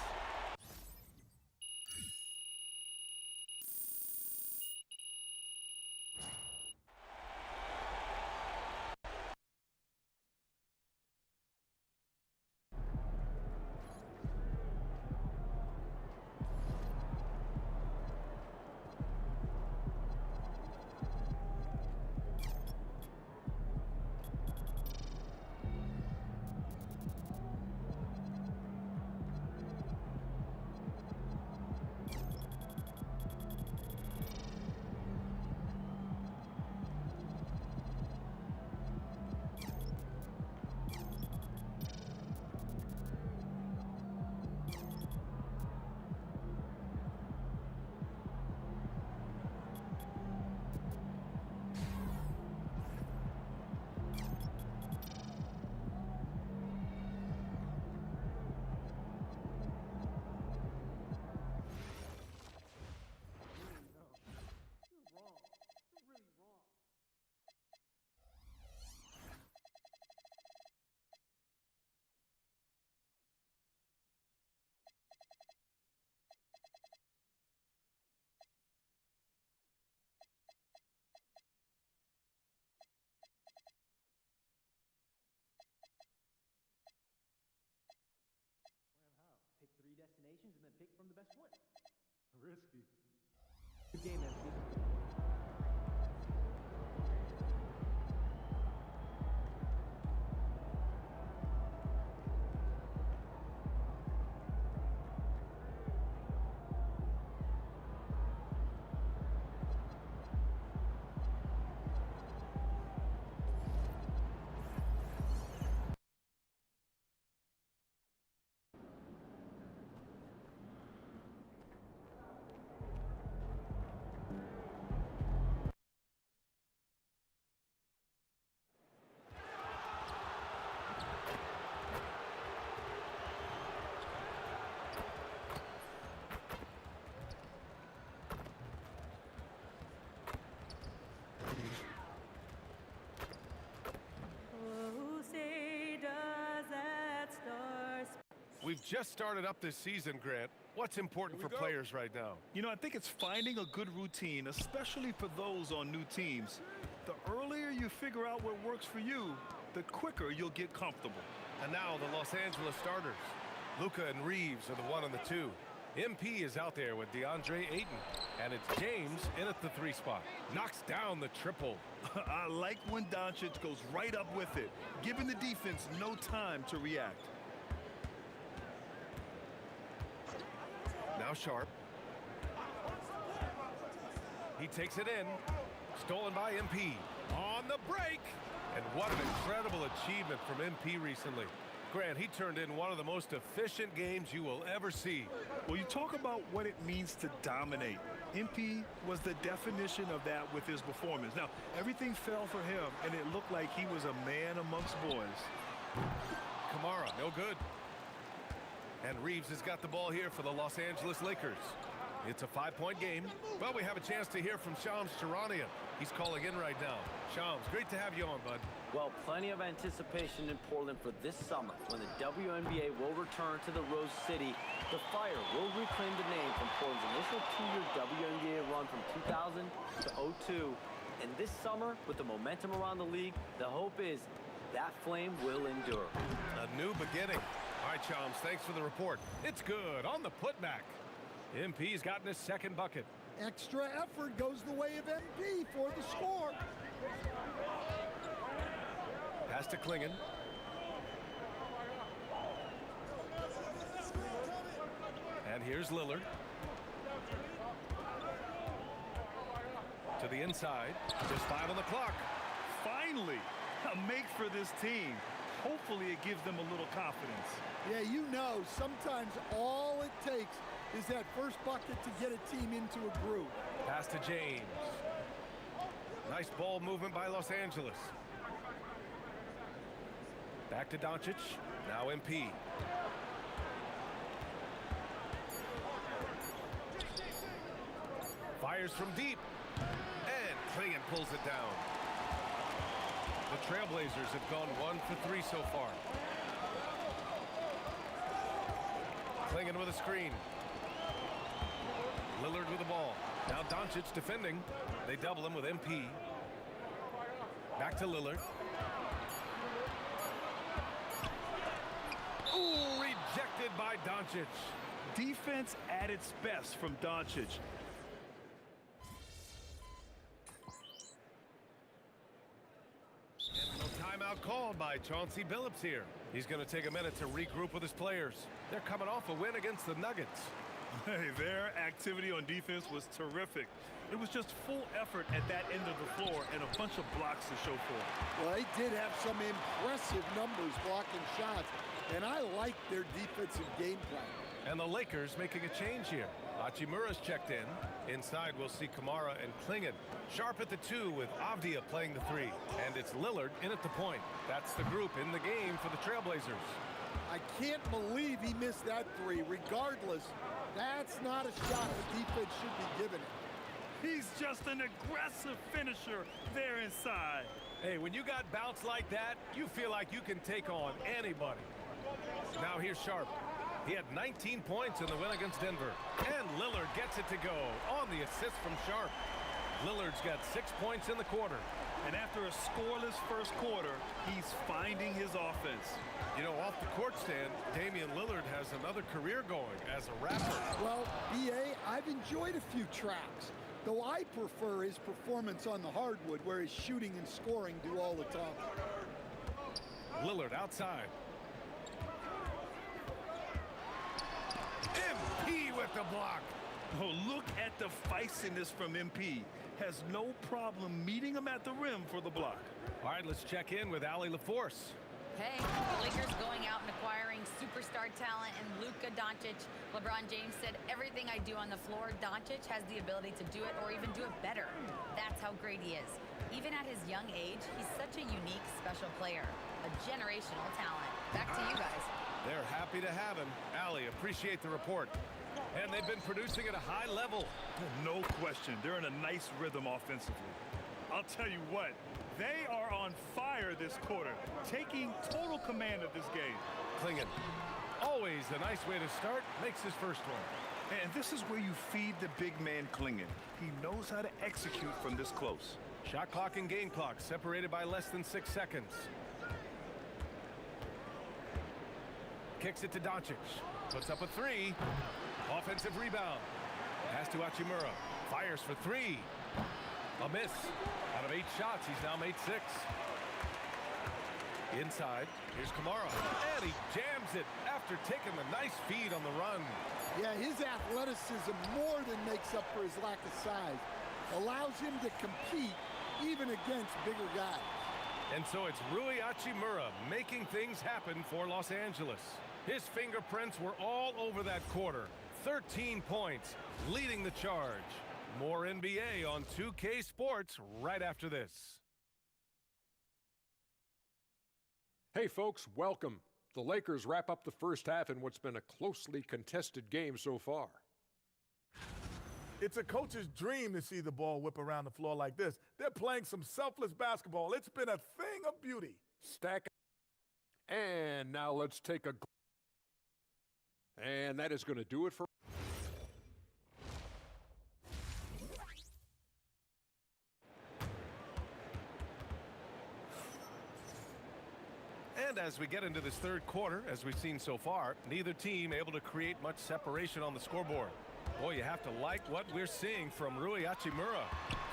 Pick 3 destinations and then pick from the best one. Risky. Good game, MP. we've just started up this season, Grant. What's important for players right now? You know, I think it's finding a good routine, especially for those on new teams. The earlier you figure out what works for you, the quicker you'll get comfortable. And now the Los Angeles starters. Luka and Reeves are the 1 and the 2. MP is out there with DeAndre Ayton. And it's James in at the 3 spot. Knocks down the triple. I like when Doncic goes right up with it, giving the defense no time to react. Now Sharp. He takes it in. Stolen by MP. On the break. And what an incredible achievement from MP recently. Grant, he turned in one of the most efficient games you will ever see. Well, you talk about what it means to dominate. MP was the definition of that with his performance. Now, everything fell for him, and it looked like he was a man amongst boys. Kamara, no good. And Reeves has got the ball here for the Los Angeles Lakers. It's a 5-point game. Well, we have a chance to hear from Shams Charania. He's calling in right now. Shams, great to have you on, bud. Well, plenty of anticipation in Portland for this summer when the WNBA will return to the Rose City. The Fire will reclaim the name from Portland's initial 2-year WNBA run from 2000 to 2002. And this summer, with the momentum around the league, the hope is that flame will endure. A new beginning. All right, Shams, thanks for the report. It's good on the putback. MP's gotten his second bucket. Extra effort goes the way of MP for the score. Pass to Klingon. And here's Lillard. To the inside. Just 5 on the clock. Finally, a make for this team. Hopefully it gives them a little confidence. Yeah, you know, sometimes all it takes is that first bucket to get a team into a groove. Pass to James. Nice ball movement by Los Angeles. Back to Doncic. Now MP. Fires from deep. And Klingon pulls it down. The Trailblazers have gone 1 for 3 so far. Klingon with a screen. Lillard with the ball. Now Doncic defending. They double him with MP. Back to Lillard. Ooh, rejected by Doncic. Defense at its best from Doncic. Timeout called by Chauncey Billups here. He's going to take a minute to regroup with his players. They're coming off a win against the Nuggets. Hey, their activity on defense was terrific. It was just full effort at that end of the floor and a bunch of blocks to show for it. Well, they did have some impressive numbers blocking shots, and I like their defensive game plan. And the Lakers making a change here. Hachimura's checked in. Inside, we'll see Kamara and Klingon. Sharp at the 2 with Avdia playing the 3. And it's Lillard in at the point. That's the group in the game for the Trailblazers. I can't believe he missed that 3. Regardless, that's not a shot the defense should be giving him. He's just an aggressive finisher there inside. Hey, when you got bounce like that, you feel like you can take on anybody. Now here's Sharp. He had 19 points in the win against Denver. And Lillard gets it to go on the assist from Sharp. Lillard's got 6 points in the quarter. And after a scoreless first quarter, he's finding his offense. You know, off the court stand, Damian Lillard has another career going as a rapper. Well, B.A., I've enjoyed a few tracks, though I prefer his performance on the hardwood where his shooting and scoring do all the talking. Lillard outside. MP with the block. Oh, look at the feistiness from MP. Has no problem meeting him at the rim for the block. All right, let's check in with Allie LaForce. Hey, the Lakers going out and acquiring superstar talent and Luka Doncic. LeBron James said, everything I do on the floor, Doncic has the ability to do it or even do it better. That's how great he is. Even at his young age, he's such a unique, special player. A generational talent. Back to you guys. They're happy to have him. Allie, appreciate the report. And they've been producing at a high level. No question. They're in a nice rhythm offensively. I'll tell you what, they are on fire this quarter, taking total command of this game. Klingon, always a nice way to start. Makes his first one. And this is where you feed the big man clinging. He knows how to execute from this close. Shot clock and game clock separated by less than 6 seconds. Kicks it to Doncic. Puts up a 3. Offensive rebound. Pass to Hachimura. Fires for 3. A miss. Out of 8 shots, he's now made 6. Inside, here's Kamara. And he jams it after taking the nice feed on the run. Yeah, his athleticism more than makes up for his lack of size. Allows him to compete even against bigger guys. And so it's Rui Hachimura making things happen for Los Angeles. His fingerprints were all over that quarter. 13 points, leading the charge. More NBA on 2K Sports right after this. Hey folks, welcome. The Lakers wrap up the first half in what's been a closely contested game so far. It's a coach's dream to see the ball whip around the floor like this. They're playing some selfless basketball. It's been a thing of beauty. Stack. And now let's take a... And that is going to do it for... And as we get into this third quarter, as we've seen so far, neither team able to create much separation on the scoreboard. Boy, you have to like what we're seeing from Rui Hachimura.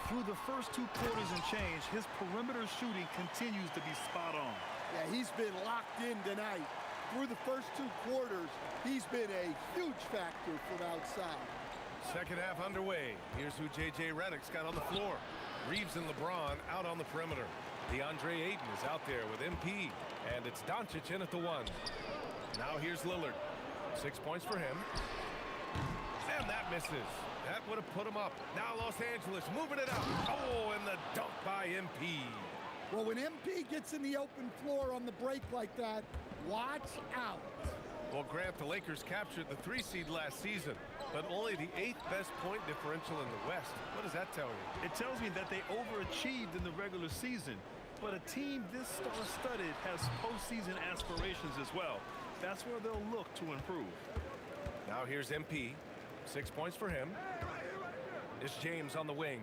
Through the first 2 quarters and change, his perimeter shooting continues to be spot on. Yeah, he's been locked in tonight. Through the first 2 quarters, he's been a huge factor from outside. Second half underway. Here's who J.J. Redick's got on the floor. Reeves and LeBron out on the perimeter. DeAndre Ayton is out there with MP. And it's Doncic in at the 1. Now here's Lillard. 6 points for him. And that misses. That would have put him up. Now Los Angeles moving it out. Oh, and the dunk by MP. Well, when MP gets in the open floor on the break like that, watch out. Well, Grant, the Lakers captured the 3 seed last season, but only the 8th best point differential in the West. What does that tell you? It tells me that they overachieved in the regular season. But a team this star-studded has postseason aspirations as well. That's where they'll look to improve. Now here's MP. 6 points for him. It's James on the wing.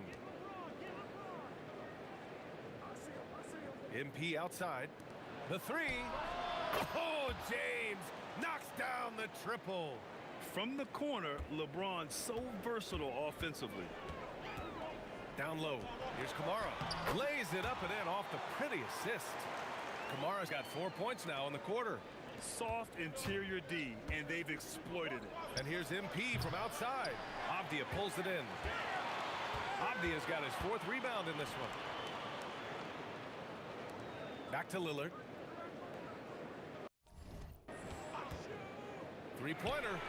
MP outside. The 3. Oh, James knocks down the triple. From the corner, LeBron so versatile offensively. Down low. Here's Kamara. Lays it up and in off the pretty assist. Kamara's got 4 points now in the quarter. Soft interior D, and they've exploited it. And here's MP from outside. Avdia pulls it in. Avdia's got his 4th rebound in this one. Back to Lillard. 3-pointer.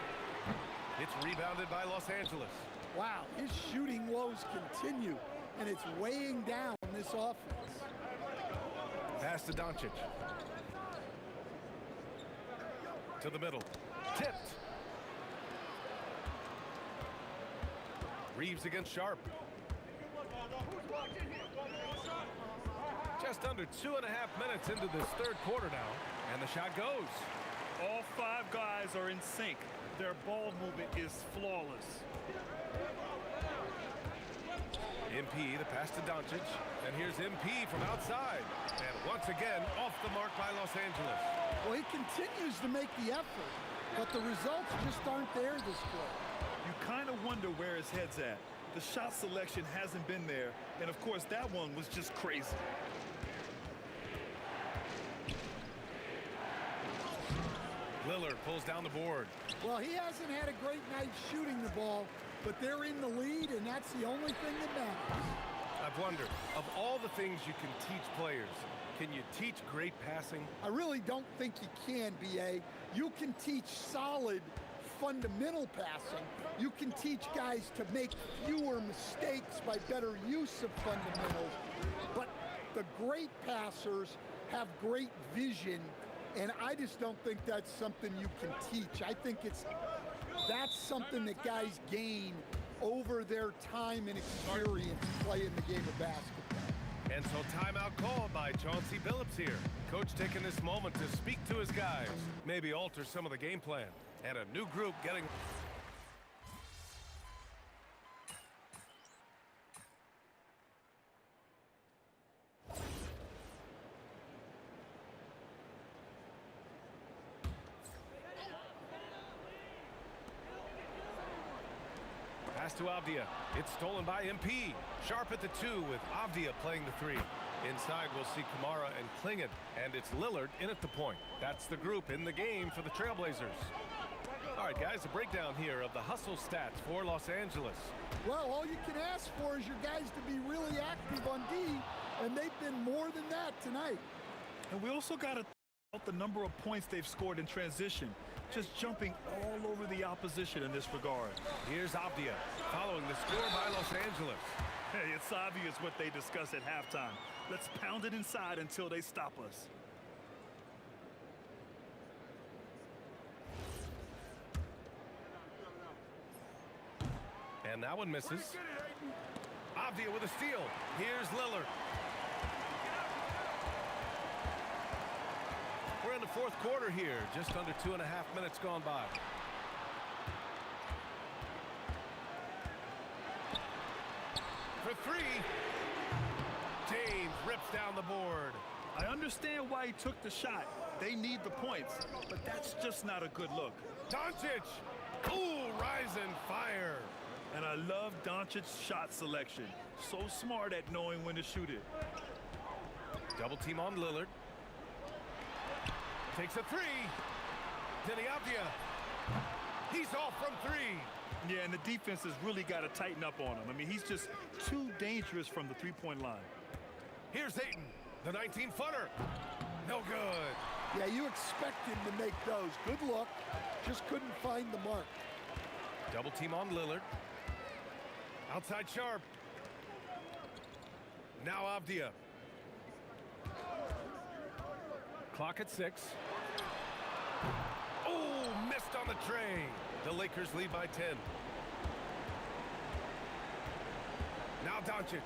It's rebounded by Los Angeles. Wow, his shooting woes continue, and it's weighing down this offense. Pass to Doncic. To the middle. Tipped. Reeves against Sharp. Just under 2.5 minutes into this third quarter now, and the shot goes. All 5 guys are in sync. Their ball movement is flawless. MP, the pass to Doncic, and here's MP from outside. And once again, off the mark by Los Angeles. Well, he continues to make the effort, but the results just aren't there this quarter. You kind of wonder where his head's at. The shot selection hasn't been there, and of course that one was just crazy. Lillard pulls down the board. Well, he hasn't had a great night shooting the ball, but they're in the lead, and that's the only thing that matters. I've wondered, of all the things you can teach players, can you teach great passing? I really don't think you can, B.A. You can teach solid, fundamental passing. You can teach guys to make fewer mistakes by better use of fundamentals. But the great passers have great vision, and I just don't think that's something you can teach. I think that's something that guys gain over their time and experience playing the game of basketball. And so timeout called by Chauncey Billups here. Coach taking this moment to speak to his guys, maybe alter some of the game plan. And a new group getting... Pass to Avdia. It's stolen by MP. Sharp at the 2 with Avdia playing the 3. Inside, we'll see Kamara and Klingon. And it's Lillard in at the point. That's the group in the game for the Trailblazers. All right, guys, a breakdown here of the hustle stats for Los Angeles. Well, all you can ask for is your guys to be really active on D, and they've been more than that tonight. And we also got to out the number of points they've scored in transition, just jumping all over the opposition in this regard. Here's Avdia following the score by Los Angeles. Hey, it's obvious what they discuss at halftime. Let's pound it inside until they stop us. And that one misses. Avdia with a steal. Here's Lillard. We're in the fourth quarter here. Just under 2.5 minutes gone by. For 3. James rips down the board. I understand why he took the shot. They need the points, but that's just not a good look. Doncic. Ooh, rise and fire. And I love Doncic's shot selection. So smart at knowing when to shoot it. Double team on Lillard. Takes a 3. Denny Avdia. He's off from 3. Yeah, and the defense has really got to tighten up on him. I mean, he's just too dangerous from the three-point line. Here's Ayton, the 19-footer. No good. Yeah, you expect him to make those. Good look. Just couldn't find the mark. Double team on Lillard. Outside Sharp. Now Avdia. Clock at 6. Oh, missed on the tray. The Lakers lead by 10. Now Doncic.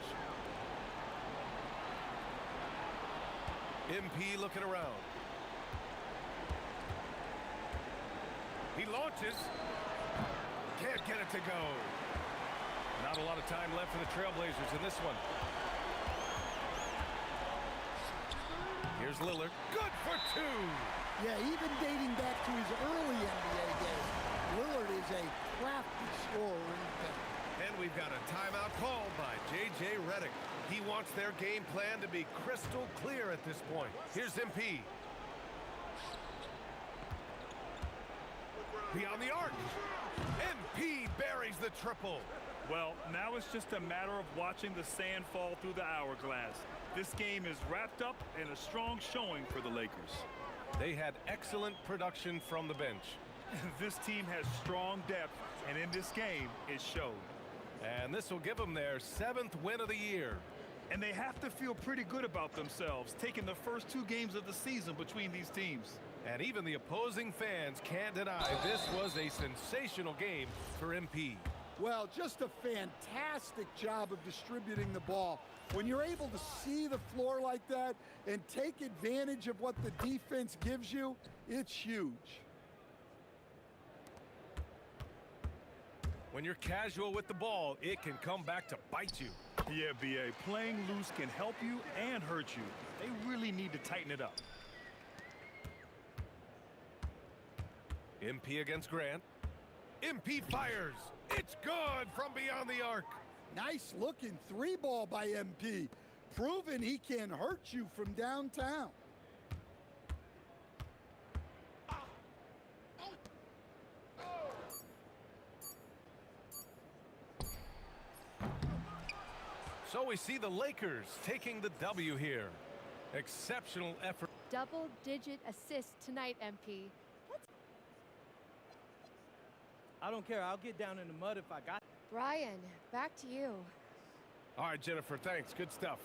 MP looking around. He launches. Can't get it to go. Not a lot of time left for the Trailblazers in this one. Here's Lillard. Good for 2. Yeah, even dating back to his early NBA days, Lillard is a crafty scorer in the paint. And we've got a timeout called by J.J. Redick. He wants their game plan to be crystal clear at this point. Here's MP. Beyond the arc. MP buries the triple. Well, now it's just a matter of watching the sand fall through the hourglass. This game is wrapped up in a strong showing for the Lakers. They had excellent production from the bench. This team has strong depth, and in this game, it showed. And this will give them their 7th win of the year. And they have to feel pretty good about themselves, taking the first 2 games of the season between these teams. And even the opposing fans can't deny this was a sensational game for MP. Well, just a fantastic job of distributing the ball. When you're able to see the floor like that and take advantage of what the defense gives you, it's huge. When you're casual with the ball, it can come back to bite you. Yeah, B.A., playing loose can help you and hurt you. They really need to tighten it up. MP against Grant. MP fires. It's good from beyond the arc. Nice looking 3-ball by MP. Proving he can hurt you from downtown. So we see the Lakers taking the W here. Exceptional effort. Double-digit assists tonight, MP. I don't care. I'll get down in the mud if I got. Brian, back to you. All right, Jennifer, thanks. Good stuff.